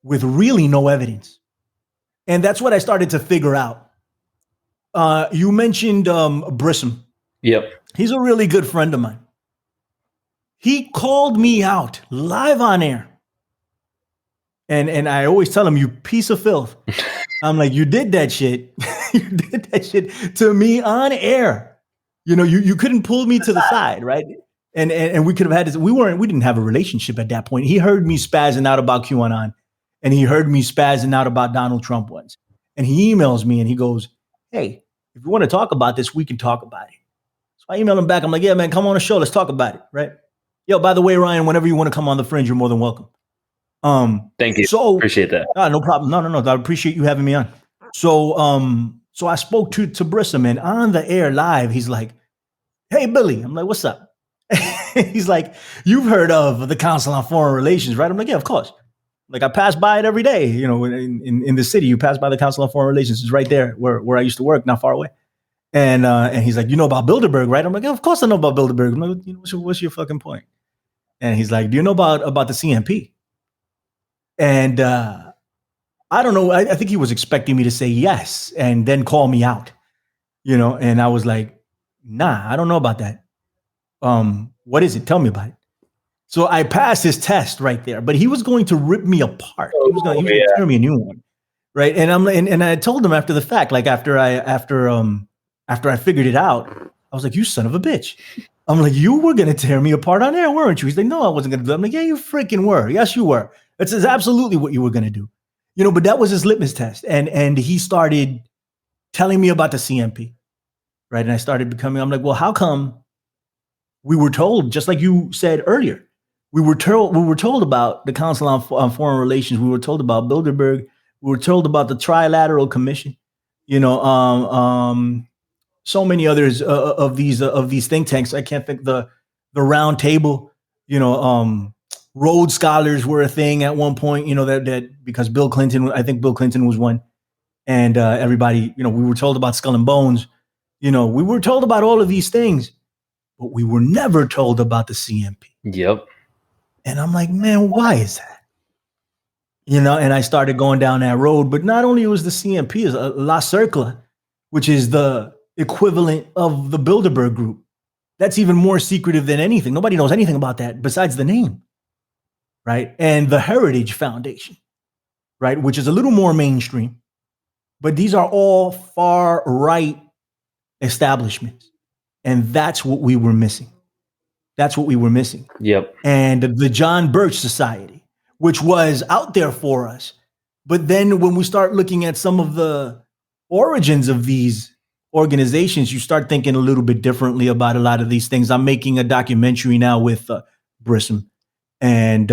with really no evidence. And that's what I started to figure out. You mentioned Brissom. Yep. He's a really good friend of mine. He called me out live on air. And I always tell him, you piece of filth. I'm like, you did that shit. You did that shit to me on air. You couldn't pull me to the side, right? And we could have had this. We didn't have a relationship at that point. He heard me spazzing out about QAnon, and he heard me spazzing out about Donald Trump once. And he emails me and he goes, hey, if you want to talk about this, we can talk about it. So I emailed him back. I'm like, yeah, man, come on the show. Let's talk about it, right? Yo, by the way, Ryan, whenever you want to come on the Fringe, you're more than welcome. Thank you. So Appreciate that. no problem. No. I appreciate you having me on. So I spoke to Brissom, and on the air live, he's like, hey, Billy. I'm like, what's up? He's like, you've heard of the Council on Foreign Relations, right? I'm like, yeah, of course. Like I pass by it every day, you know, in the city, you pass by the Council on Foreign Relations. It's right there where I used to work, not far away. And he's like, you know about Bilderberg, right? I'm like, yeah, of course I know about Bilderberg. I'm like, you know, what's your fucking point? And he's like, do you know about the CMP? And I don't know. I think he was expecting me to say yes and then call me out, you know. And I was like, nah, I don't know about that. What is it? Tell me about it. So I passed his test right there, but he was going to rip me apart. He was going to tear me a new one, right? And I told him after the fact, like after I figured it out, I was like, you son of a bitch. I'm like, you were going to tear me apart on air, weren't you? He's like, no, I wasn't going to do that. I'm like, yeah, you freaking were. Yes, you were. That's absolutely what you were going to do. You know, but that was his litmus test. And he started telling me about the CMP, right? And I started becoming, I'm like, well, how come we were told, just like you said earlier, we were told about the Council on Foreign Relations. We were told about Bilderberg. We were told about the Trilateral Commission. You know, so many others of these think tanks. I can't think the Round Table. You know, Rhodes Scholars were a thing at one point. You know that because Bill Clinton, I think Bill Clinton was one, and everybody. You know, we were told about Skull and Bones. You know, we were told about all of these things, but we were never told about the CMP. Yep. And I'm like, man, why is that? You know, and I started going down that road. But not only was the CMP, is La Cercle, which is the equivalent of the Bilderberg Group. That's even more secretive than anything. Nobody knows anything about that besides the name, right? And the Heritage Foundation, right, which is a little more mainstream. But these are all far right establishments. And that's what we were missing. That's what we were missing. Yep. And the John Birch Society, which was out there for us. But then when we start looking at some of the origins of these organizations, you start thinking a little bit differently about a lot of these things. I'm making a documentary now with Brissom and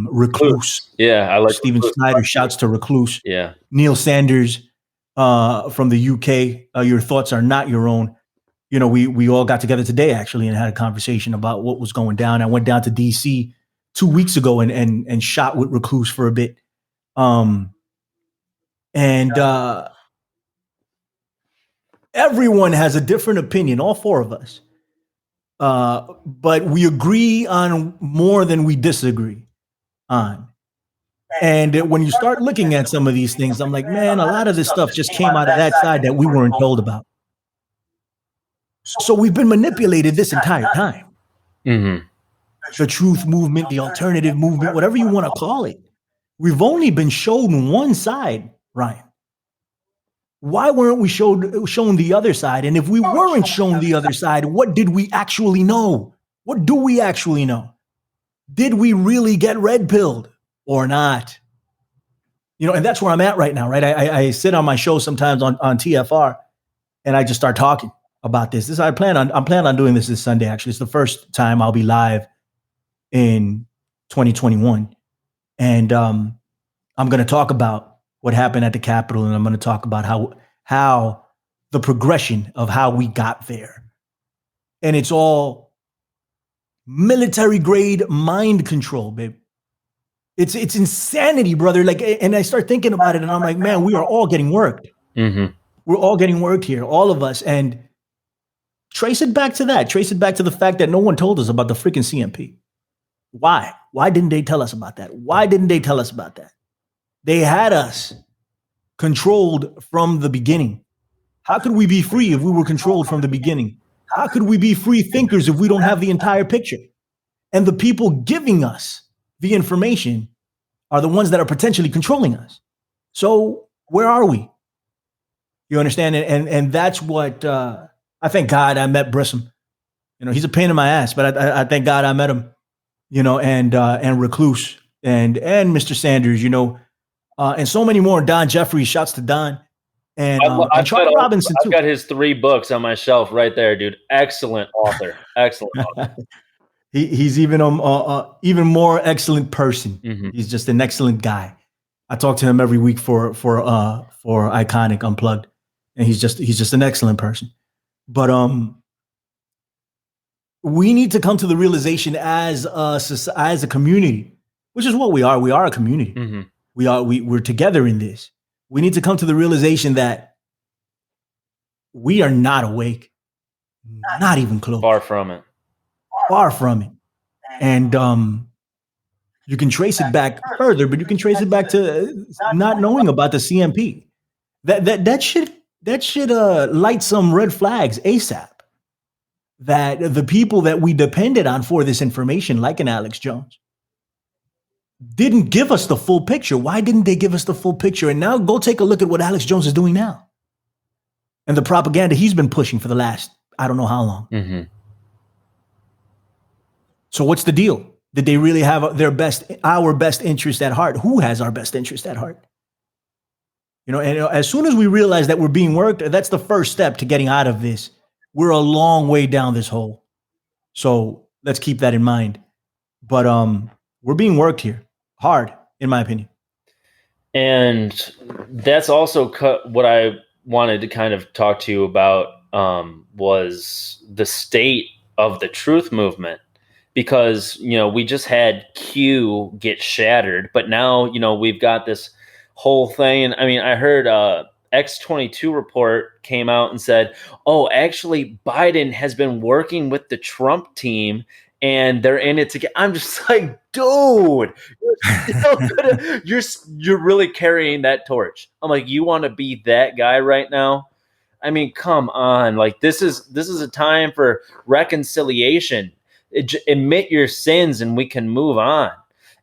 Recluse. Yeah, I like Stephen Recluse. Snyder. Shouts to Recluse. Yeah. Neil Sanders from the UK. Your thoughts are not your own. You know, we all got together today actually and had a conversation about what was going down. I went down to DC 2 weeks ago and shot with Recluse for a bit. Everyone has a different opinion, all four of us. But we agree on more than we disagree on. And when you start looking at some of these things, I'm like, man, a lot of this stuff just came out of that side that we weren't told about. So we've been manipulated this entire time. Mm-hmm. The truth movement, the alternative movement, whatever you want to call it. We've only been shown one side, Ryan. Why weren't we shown the other side? And if we weren't shown the other side, what did we actually know? What do we actually know? Did we really get red pilled or not? You know, and that's where I'm at right now, right? I sit on my show sometimes on TFR and I just start talking about this. I'm planning on doing this Sunday. Actually, it's the first time I'll be live in 2021, and I'm going to talk about what happened at the Capitol, and I'm going to talk about how the progression of how we got there, and it's all military grade mind control, babe. It's insanity, brother. Like, and I start thinking about it, and I'm like, man, we are all getting worked. Mm-hmm. We're all getting worked here, all of us, and trace it back to that. Trace it back to the fact that no one told us about the freaking CMP. Why? Why didn't they tell us about that? Why didn't they tell us about that? They had us controlled from the beginning. How could we be free if we were controlled from the beginning? How could we be free thinkers if we don't have the entire picture? And the people giving us the information are the ones that are potentially controlling us. So where are we? You understand? And that's what I thank God I met Brissom. You know, he's a pain in my ass, but I thank God I met him. You know, and Recluse and Mr. Sanders. You know, and so many more. Don Jeffries, shouts to Don, and Charlie Robinson I've too. got his 3 books on my shelf right there, dude. Excellent author. Excellent author. He's even even more excellent person. Mhm. He's just an excellent guy. I talk to him every week for Iconic Unplugged, and he's just an excellent person. But we need to come to the realization as a community, which is what we are. We are a community. Mhm. We're together in this. We need to come to the realization that we are not awake, not even close. Far from it. Far from it. And you can trace it back further, but you can trace it back to not knowing about the CMP. That should light some red flags ASAP. That the people that we depended on for this information, like an Alex Jones, didn't give us the full picture. Why didn't they give us the full picture? And now go take a look at what Alex Jones is doing now. And the propaganda he's been pushing for the last, I don't know how long. Mm-hmm. So what's the deal? Did they really have our best interest at heart? Who has our best interest at heart? And as soon as we realize that we're being worked, that's the first step to getting out of this. We're a long way down this hole. So let's keep that in mind. But we're being worked here hard, in my opinion. And that's also what I wanted to kind of talk to you about was the state of the truth movement. Because, we just had Q get shattered, but now, we've got this whole thing. And I mean, I heard X22 report came out and said, oh, actually, Biden has been working with the Trump team and they're in it together. I'm just like, dude, you're really carrying that torch. I'm like, you want to be that guy right now? I mean, come on. Like, this is a time for reconciliation. Admit your sins and we can move on.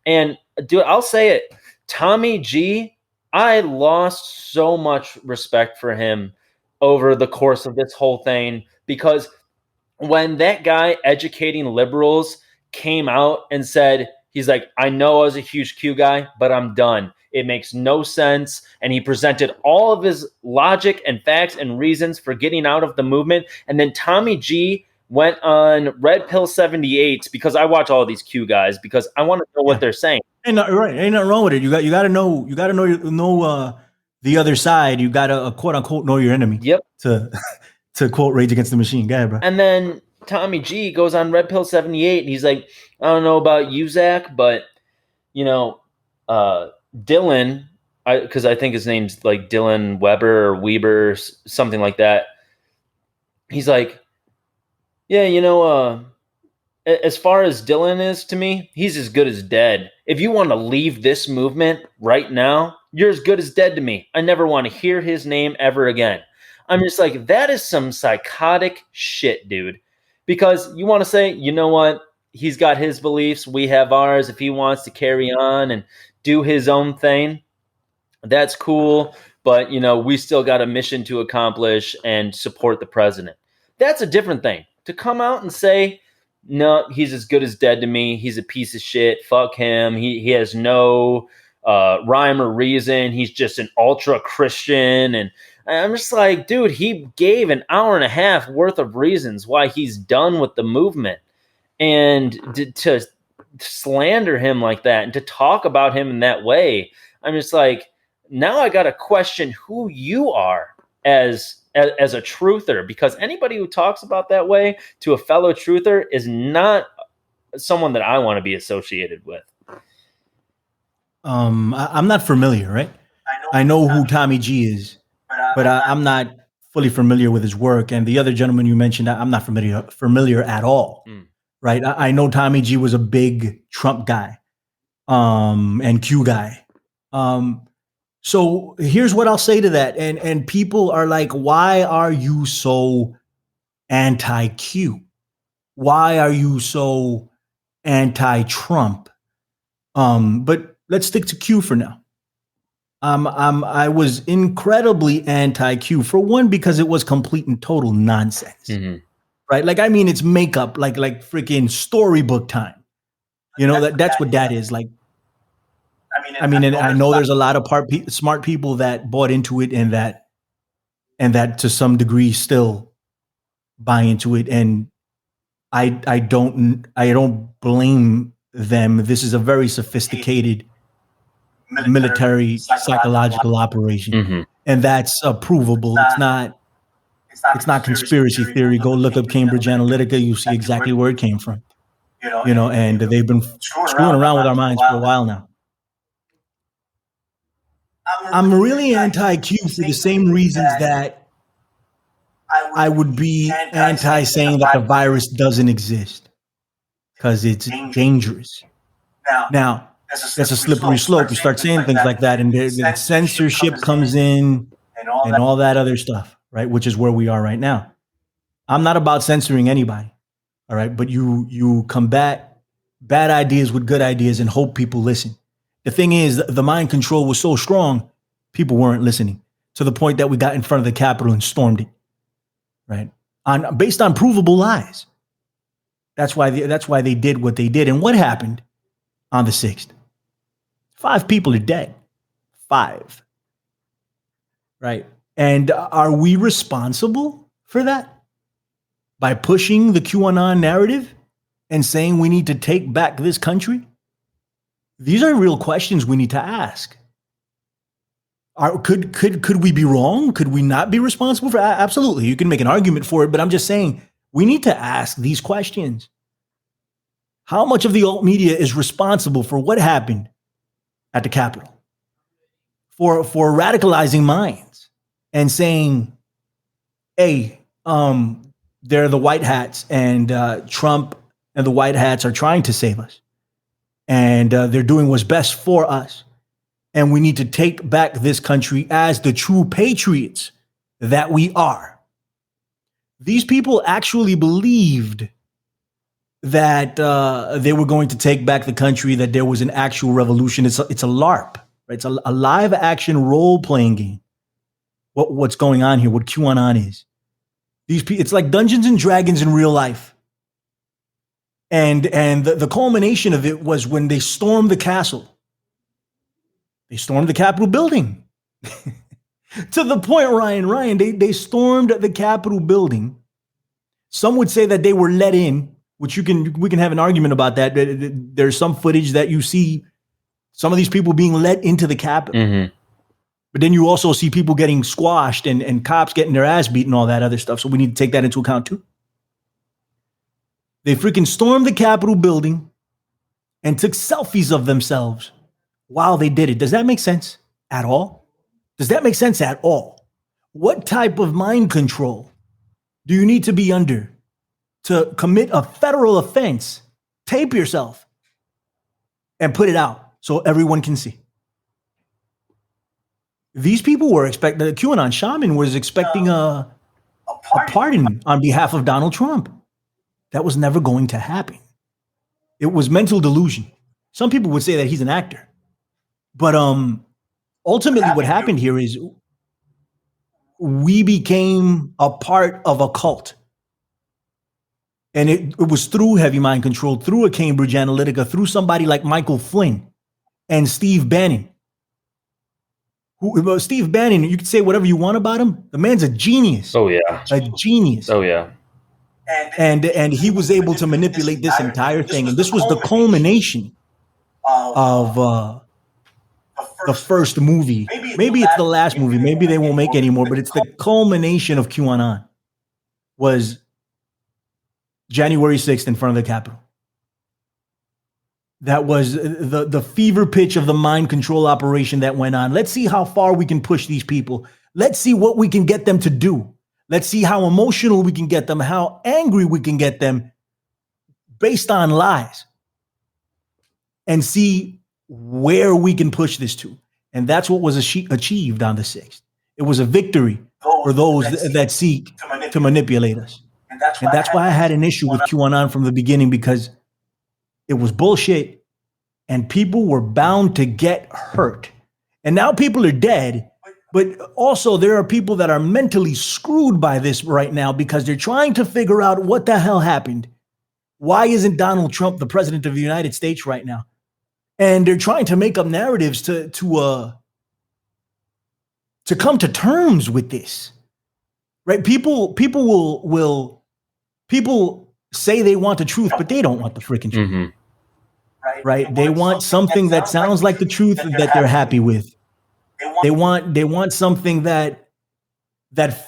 And dude, I'll say it, Tommy G, I lost so much respect for him over the course of this whole thing, because when that guy educating liberals came out and said, he's like, I know I was a huge Q guy, but I'm done. It makes no sense. And he presented all of his logic and facts and reasons for getting out of the movement. And then Tommy G went on Red Pill 78, because I watch all of these Q guys because I want to know what they're saying. Ain't nothing wrong with it. You got to know the other side. You got to quote unquote know your enemy. Yep. To quote Rage Against the Machine. Go ahead, bro. And then Tommy G goes on Red Pill 78 and he's like, I don't know about you, Zach, but Dylan, because I think his name's like Dylan Weber or Weber, something like that. He's like, yeah, as far as Dylan is to me, he's as good as dead. If you want to leave this movement right now, you're as good as dead to me. I never want to hear his name ever again. I'm just like, that is some psychotic shit, dude. Because you want to say, you know what? He's got his beliefs. We have ours. If he wants to carry on and do his own thing, that's cool. But, we still got a mission to accomplish and support the president. That's a different thing. To come out and say, no, he's as good as dead to me. He's a piece of shit. Fuck him. He has no rhyme or reason. He's just an ultra Christian. And I'm just like, dude, he gave an hour and a half worth of reasons why he's done with the movement. And to slander him like that and to talk about him in that way, I'm just like, now I got to question who you are as a truther, because anybody who talks about that way to a fellow truther is not someone that I want to be associated with. I'm not familiar, right? I know who Tommy G is, but I'm not fully familiar with his work. And the other gentleman you mentioned, I'm not familiar at all, right? I know Tommy G was a big Trump guy, and Q guy. So here's what I'll say to that. And people are like, why are you so anti-Q? Why are you so anti-Trump? But let's stick to Q for now. I was incredibly anti-Q, for one, because it was complete and total nonsense, right? Like, I mean, it's makeup, like freaking storybook time. That's what that is. Like, I mean, and I know there's a lot of smart people that bought into it and that and that to some degree still buy into it. And I don't blame them. This is a very sophisticated military psychological operation, Mm-hmm. and that's provable. It's not conspiracy theory. Go look up Cambridge Analytica. You see exactly where it came from. And they've been screwing around with our minds for a while now. I'm really anti-Q for the same reasons that I would be anti saying that the virus doesn't exist, because it's dangerous. Now, that's a slippery slope. You start saying things like that, and the censorship comes in and all that other stuff, right? Which is where we are right now. I'm not about censoring anybody, all right? But you combat bad ideas with good ideas and hope people listen. The thing is, the mind control was so strong, people weren't listening, to the point that we got in front of the Capitol and stormed it, right? Based on provable lies. That's why they did what they did. And what happened on the 6th? 5 people are dead. 5. Right? And are we responsible for that? By pushing the QAnon narrative and saying we need to take back this country? These are real questions we need to ask. Could we be wrong? Could we not be responsible for? Absolutely. You can make an argument for it, but I'm just saying we need to ask these questions. How much of the alt media is responsible for what happened at the Capitol? For radicalizing minds and saying, hey, they're the white hats, and Trump and the white hats are trying to save us. And they're doing what's best for us. And we need to take back this country as the true patriots that we are. These people actually believed that they were going to take back the country, that there was an actual revolution. It's a LARP, right? It's a live action role playing game. What's going on here? What QAnon is? It's like Dungeons and Dragons in real life. And the culmination of it was when they stormed the castle. They stormed the Capitol building. To the point, Ryan, they stormed the Capitol building. Some would say that they were let in, which we can have an argument about that. There's some footage that you see some of these people being let into the Capitol. Mm-hmm. But then you also see people getting squashed and cops getting their ass beat and all that other stuff. So we need to take that into account too. They freaking stormed the Capitol building and took selfies of themselves while they did it. Does that make sense at all? Does that make sense at all? What type of mind control do you need to be under to commit a federal offense? Tape yourself and put it out so everyone can see. These people were expecting, the QAnon shaman was expecting a pardon on behalf of Donald Trump. That was never going to happen. It was mental delusion. Some people would say that he's an actor. But ultimately what happened here is we became a part of a cult. And it was through heavy mind control, through a Cambridge Analytica, through somebody like Michael Flynn and Steve Bannon. Steve Bannon, you can say whatever you want about him. The man's a genius. Oh, yeah. A genius. Oh, yeah. And he was able to manipulate this entire thing. And this was the culmination of the first movie. Maybe it's the last movie. Maybe they won't make any more, but it's the culmination of QAnon. Was January 6th in front of the Capitol. That was the fever pitch of the mind control operation that went on. Let's see how far we can push these people. Let's see what we can get them to do. Let's see how emotional we can get them, how angry we can get them based on lies, and see where we can push this to. And that's what was achieved on the 6th. It was a victory for those that seek to manipulate us. And that's why I had an issue with QAnon from the beginning, because it was bullshit and people were bound to get hurt. And now people are dead, but also there are people that are mentally screwed by this right now because they're trying to figure out what the hell happened. Why isn't Donald Trump the president of the United States right now? And they're trying to make up narratives to come to terms with this. right? People say they want the truth, but they don't want the freaking truth, Mhm. right? They want something that sounds like the truth that they're happy with. They want something that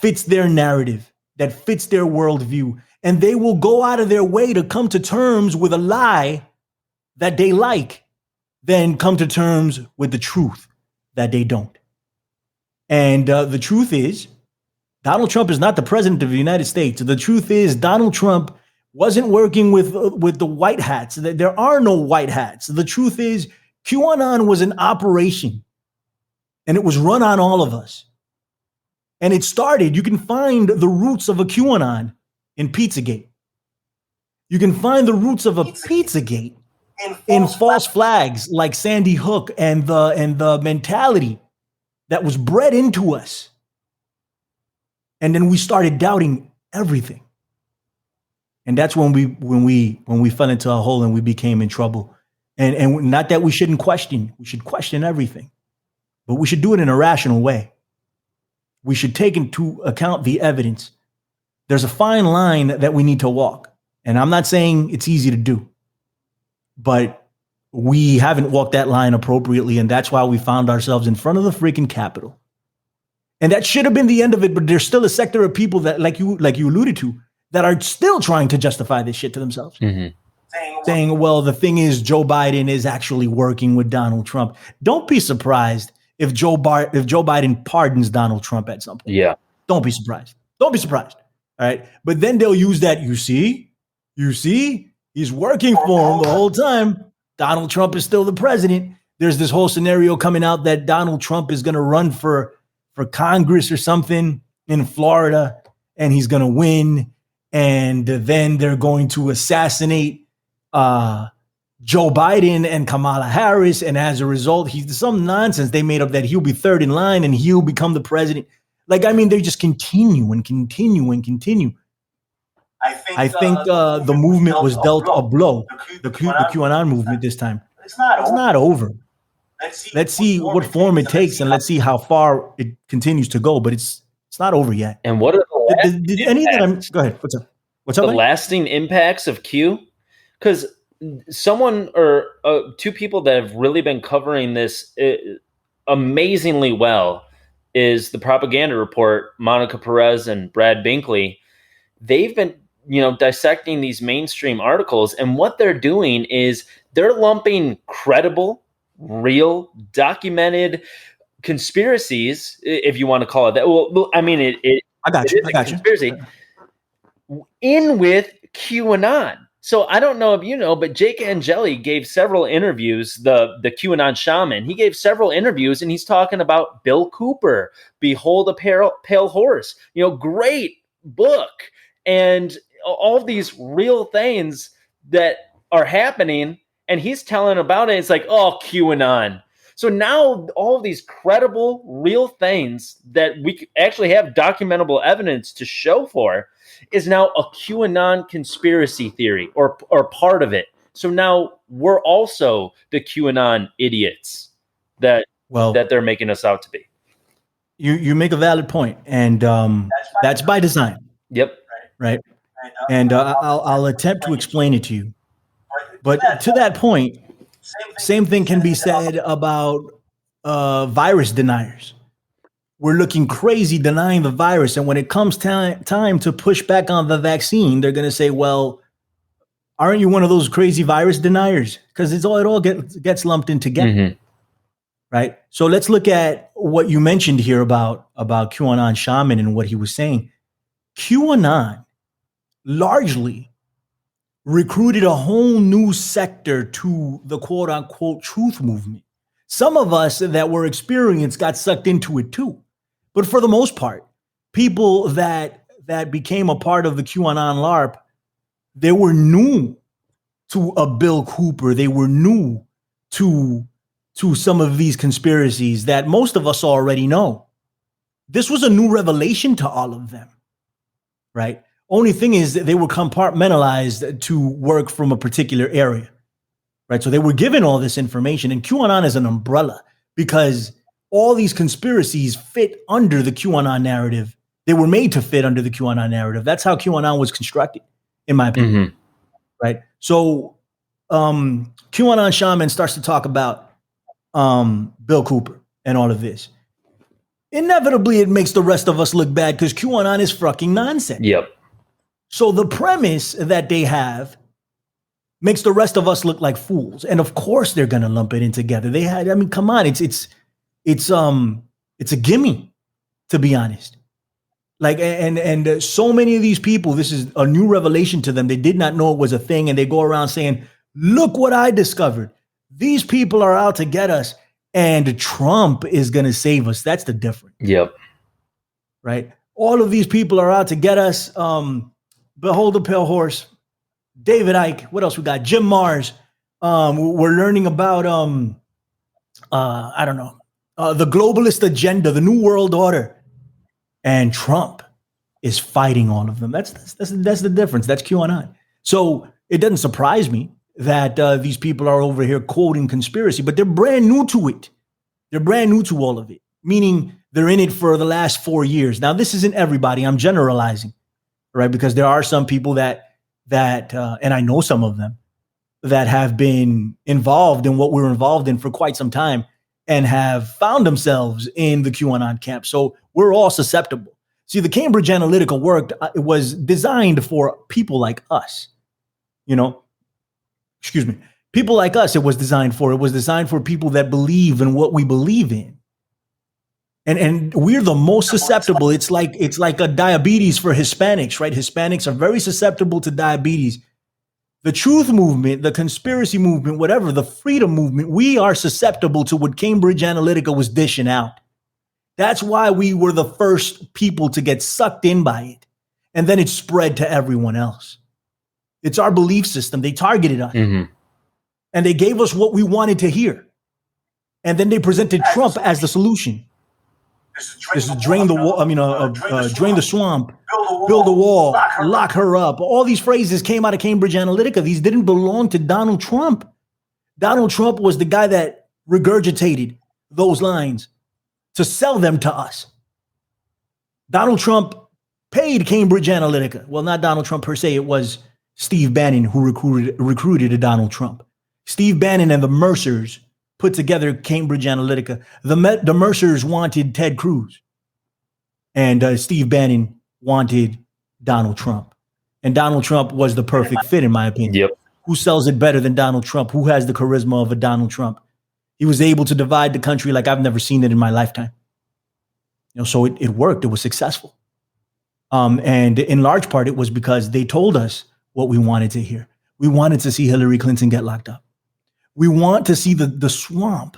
fits their narrative, that fits their worldview, and they will go out of their way to come to terms with a lie that they like, then come to terms with the truth that they don't. And the truth is, Donald Trump is not the president of the United States. The truth is, Donald Trump wasn't working with the white hats. There are no white hats. The truth is, QAnon was an operation, and it was run on all of us. And it started, you can find the roots of a QAnon in Pizzagate. You can find the roots of a Pizzagate in false flags like Sandy Hook and the mentality that was bred into us. And then we started doubting everything. And that's when we fell into a hole and we became in trouble. And not that we shouldn't question, we should question everything, but we should do it in a rational way. We should take into account the evidence. There's a fine line that we need to walk. And I'm not saying it's easy to do, but we haven't walked that line appropriately. And that's why we found ourselves in front of the freaking Capitol. And that should have been the end of it. But there's still a sector of people that, like you alluded to, that are still trying to justify this shit to themselves. Mhm. Saying, well, the thing is, Joe Biden is actually working with Donald Trump. Don't be surprised if Joe Biden pardons Donald Trump at some point. Yeah. Don't be surprised. Don't be surprised. All right. But then they'll use that. You see, he's working for him the whole time. Donald Trump is still the president. There's this whole scenario coming out that Donald Trump is going to run for Congress or something in Florida, and he's going to win. And then they're going to assassinate Joe Biden and Kamala Harris. And as a result, he's some nonsense they made up that he'll be third in line and he'll become the president. Like, I mean, they just continue and continue and continue. I think the movement was dealt a blow, the QAnon movement this time. It's not over. Let's see what form it takes, and let's see how far it continues to go. But it's not over yet. And what are the go ahead. What's up? What's up? The lasting impacts of Q? Because someone or two people that have really been covering this amazingly well is the Propaganda Report, Monica Perez and Brad Binkley. They've been dissecting these mainstream articles, and what they're doing is they're lumping credible, real, documented conspiracies, if you want to call it that. Well, I mean, I got you. Conspiracy in with QAnon. So I don't know if you know, but Jake Angeli gave several interviews, the QAnon shaman. He gave several interviews, and he's talking about Bill Cooper, Behold a Pale Horse. Great book. And all these real things that are happening, and he's telling about it. It's like, oh, QAnon. So now all of these credible, real things that we actually have documentable evidence to show for is now a QAnon conspiracy theory or part of it. So now we're also the QAnon idiots that they're making us out to be. You make a valid point, and that's by design. Yep. Right. And I'll attempt to explain it to you. But to that point, same thing can be said about virus deniers. We're looking crazy denying the virus. And when it comes time to push back on the vaccine, they're going to say, well, aren't you one of those crazy virus deniers? Because it all gets lumped in together. Mm-hmm. Right. So let's look at what you mentioned here about QAnon shaman and what he was saying. QAnon largely recruited a whole new sector to the quote unquote truth movement. Some of us that were experienced got sucked into it too. But for the most part, people that became a part of the QAnon LARP, they were new to a Bill Cooper. They were new to some of these conspiracies that most of us already know. This was a new revelation to all of them, right? Only thing is that they were compartmentalized to work from a particular area, right? So they were given all this information, and QAnon is an umbrella because all these conspiracies fit under the QAnon narrative They were made to fit under the QAnon narrative. That's how QAnon was constructed, in my opinion. Right? So QAnon shaman starts to talk about Bill Cooper and all of this. Inevitably, it makes the rest of us look bad because QAnon is fucking nonsense. Yep. So the premise that they have makes the rest of us look like fools, and of course they're gonna lump it in together. Come on, it's a gimme, to be honest. Like, and so many of these people, this is a new revelation to them. They did not know it was a thing, and they go around saying, "Look what I discovered. These people are out to get us, and Trump is gonna save us." That's the difference. Yep. Right? All of these people are out to get us. Behold the pale horse. David Icke. What else we got? Jim Mars. We're learning about I don't know, the globalist agenda, the new world order, and Trump is fighting all of them. That's the difference. That's QAnon. So it doesn't surprise me that these people are over here quoting conspiracy, but they're brand new to it. They're brand new to all of it, meaning they're in it for the last 4 years. Now, this isn't everybody. I'm generalizing, right? Because there are some people that and I know some of them that have been involved in what we're involved in for quite some time and have found themselves in the QAnon camp. So we're all susceptible. See, the Cambridge Analytica worked. It was designed for people like us, excuse me, people like us. It was designed for people that believe in what we believe in. And we're the most susceptible. It's like a diabetes for Hispanics, right? Hispanics are very susceptible to diabetes. The truth movement, the conspiracy movement, whatever, the freedom movement, we are susceptible to what Cambridge Analytica was dishing out. That's why we were the first people to get sucked in by it. And then it spread to everyone else. It's our belief system. They targeted us. And they gave us what we wanted to hear. And then they presented Trump as the solution. This is drain the wall. Drain the swamp, build a wall, lock her up. All these phrases came out of Cambridge Analytica. These didn't belong to Donald Trump. Donald Trump was the guy that regurgitated those lines to sell them to us. Donald Trump paid Cambridge Analytica. Well, not Donald Trump per se. It was Steve Bannon who recruited a Donald Trump. Steve Bannon and the Mercers put together Cambridge Analytica. The Mercers wanted Ted Cruz, and Steve Bannon wanted Donald Trump. And Donald Trump was the perfect fit, in my opinion. Yep. Who sells it better than Donald Trump? Who has the charisma of a Donald Trump? He was able to divide the country like I've never seen it in my lifetime. So it worked. It was successful. And in large part, it was because they told us what we wanted to hear. We wanted to see Hillary Clinton get locked up. We want to see the swamp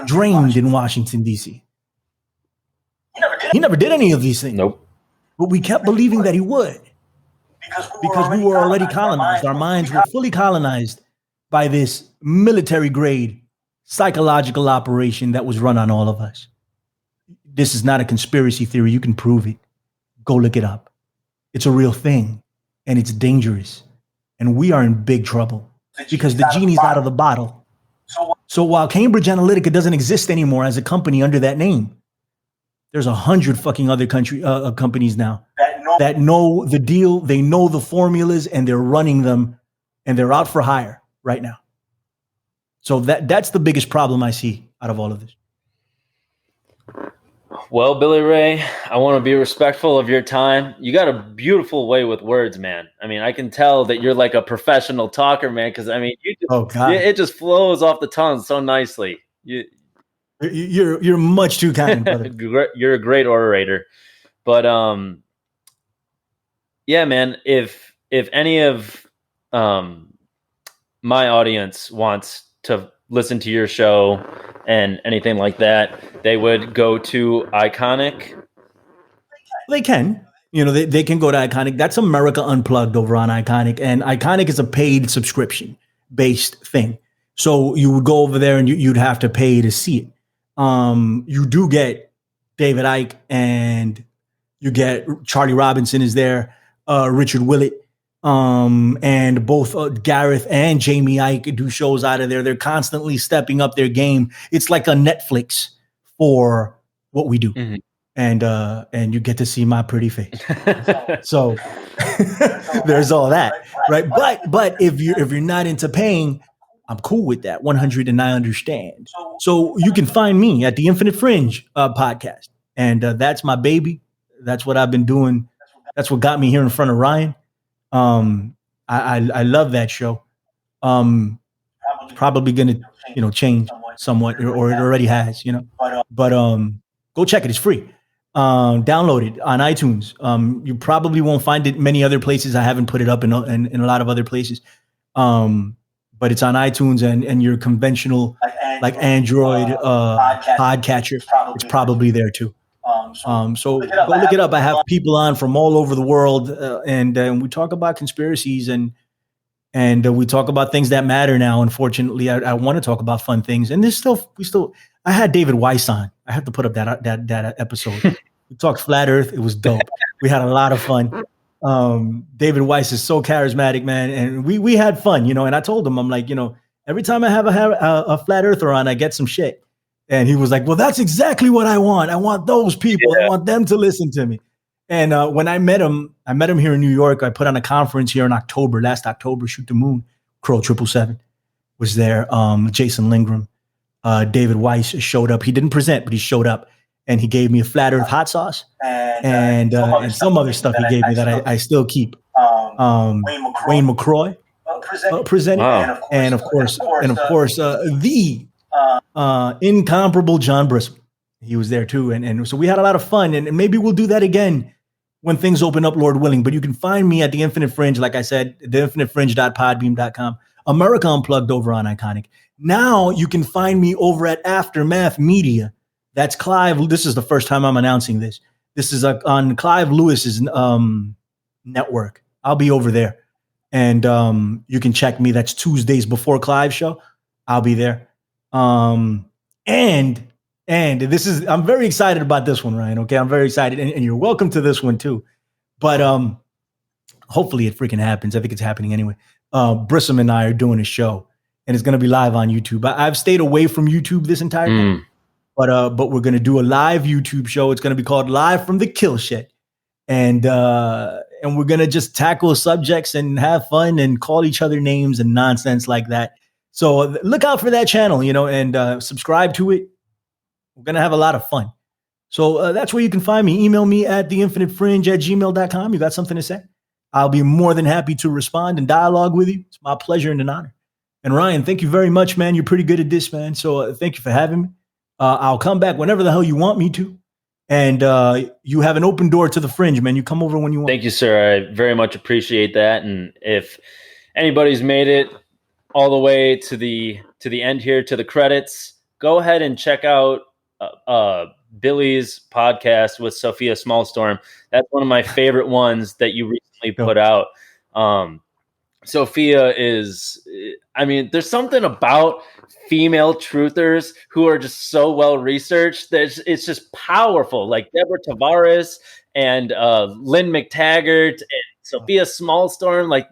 drained in Washington, D.C. He never did any of these things. Nope. But we kept believing that he would because we were already colonized. Our minds were fully colonized by this military-grade psychological operation that was run on all of us. This is not a conspiracy theory. You can prove it. Go look it up. It's a real thing, and it's dangerous. And we are in big trouble because the genie's out of the bottle. So while Cambridge Analytica doesn't exist anymore as a company under that name, there's 100 fucking other companies now that know the deal, they know the formulas, and they're running them, and they're out for hire right now. So that's the biggest problem I see out of all of this. Well, Billy Ray, I want to be respectful of your time. You got a beautiful way with words, man. I mean, I can tell that you're like a professional talker, man, because I mean, it just flows off the tongue so nicely. You're much too kind, brother. You're a great orator. But yeah, man, if any of my audience wants to listen to your show and anything like that, they would go to Iconic. They can. They can go to Iconic. That's America Unplugged over on Iconic. And Iconic is a paid subscription-based thing. So you would go over there and you'd have to pay to see it. You do get David Icke, and you get Charlie Robinson is there, Richard Willett. And both Gareth and Jamie Icke do shows out of there. They're constantly stepping up their game. It's like a Netflix for what we do. and you get to see my pretty face. So there's all that, right? But if you're not into paying, I'm cool with that. 100, and I understand. So you can find me at the Infinite Fringe podcast, and that's my baby. That's what I've been doing. That's what got me here in front of Ryan. I love that show. It's probably gonna change somewhat, or it already has, But go check it. It's free. Download it on iTunes. You probably won't find it many other places. I haven't put it up in a lot of other places. But it's on iTunes and your conventional like Android podcatcher. It's probably there too. So go look it up. I have people on from all over the world, and we talk about conspiracies and we talk about things that matter now. Unfortunately, I want to talk about fun things, and I had David Weiss on. I have to put up that episode. We talked flat Earth. It was dope. We had a lot of fun. David Weiss is so charismatic, man, and we had fun, And I told him, I'm like, every time I have a flat earther on, I get some shit. And he was like, well, that's exactly what I want. I want those people. Yeah. I want them to listen to me. And when I met him here in New York. I put on a conference here in last October, Shoot the Moon. Crow 777 was there. Jason Lingram, David Weiss showed up. He didn't present, but he showed up. And he gave me a flat earth hot sauce and some other stuff he gave me that I still keep. Wayne McCroy presented, wow. and of course, the incomparable John Briscoe. He was there too, and so we had a lot of fun. And maybe we'll do that again when things open up, Lord willing. But you can find me at the Infinite Fringe, like I said, theinfinitefringe.podbeam.com. America Unplugged over on Iconic. Now you can find me over at Aftermath Media. That's Clive. This is the first time I'm announcing this. This is on Clive Lewis's network. I'll be over there. And you can check me. That's Tuesdays before Clive's show. I'll be there. And this is, I'm very excited about this one, Ryan. Okay. I'm very excited. And you're welcome to this one too. But hopefully it freaking happens. I think it's happening anyway. Brissom and I are doing a show, and it's going to be live on YouTube. I've stayed away from YouTube this entire time. But we're going to do a live YouTube show. It's going to be called Live from the Kill Shed. And we're going to just tackle subjects and have fun and call each other names and nonsense like that. So look out for that channel, and subscribe to it. We're going to have a lot of fun. So that's where you can find me. Email me at theinfinitefringe@gmail.com. You got something to say? I'll be more than happy to respond and dialogue with you. It's my pleasure and an honor. And Ryan, thank you very much, man. You're pretty good at this, man. So thank you for having me. I'll come back whenever the hell you want me to. And you have an open door to the Fringe, man. You come over when you want. Thank you, sir. I very much appreciate that. And if anybody's made it all the way to the end here, to the credits, go ahead and check out Billy's podcast with Sophia Smallstorm. That's one of my favorite ones that you recently put out. Sophia is, there's something about female truthers who are just so well researched that it's just powerful. Like Deborah Tavares and Lynn McTaggart and Sophia Smallstorm. Like,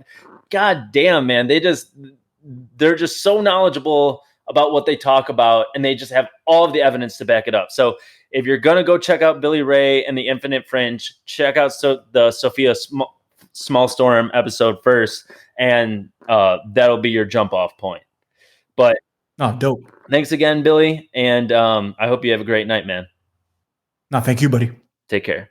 god damn, man, they're just so knowledgeable about what they talk about, and they just have all of the evidence to back it up. So if you're gonna go check out Billy Ray and the Infinite Fringe, check out the Sophia Smallstorm episode first, and that'll be your jump off point. But dope. Thanks again, Billy, and I hope you have a great night, man. Thank you, buddy. Take care.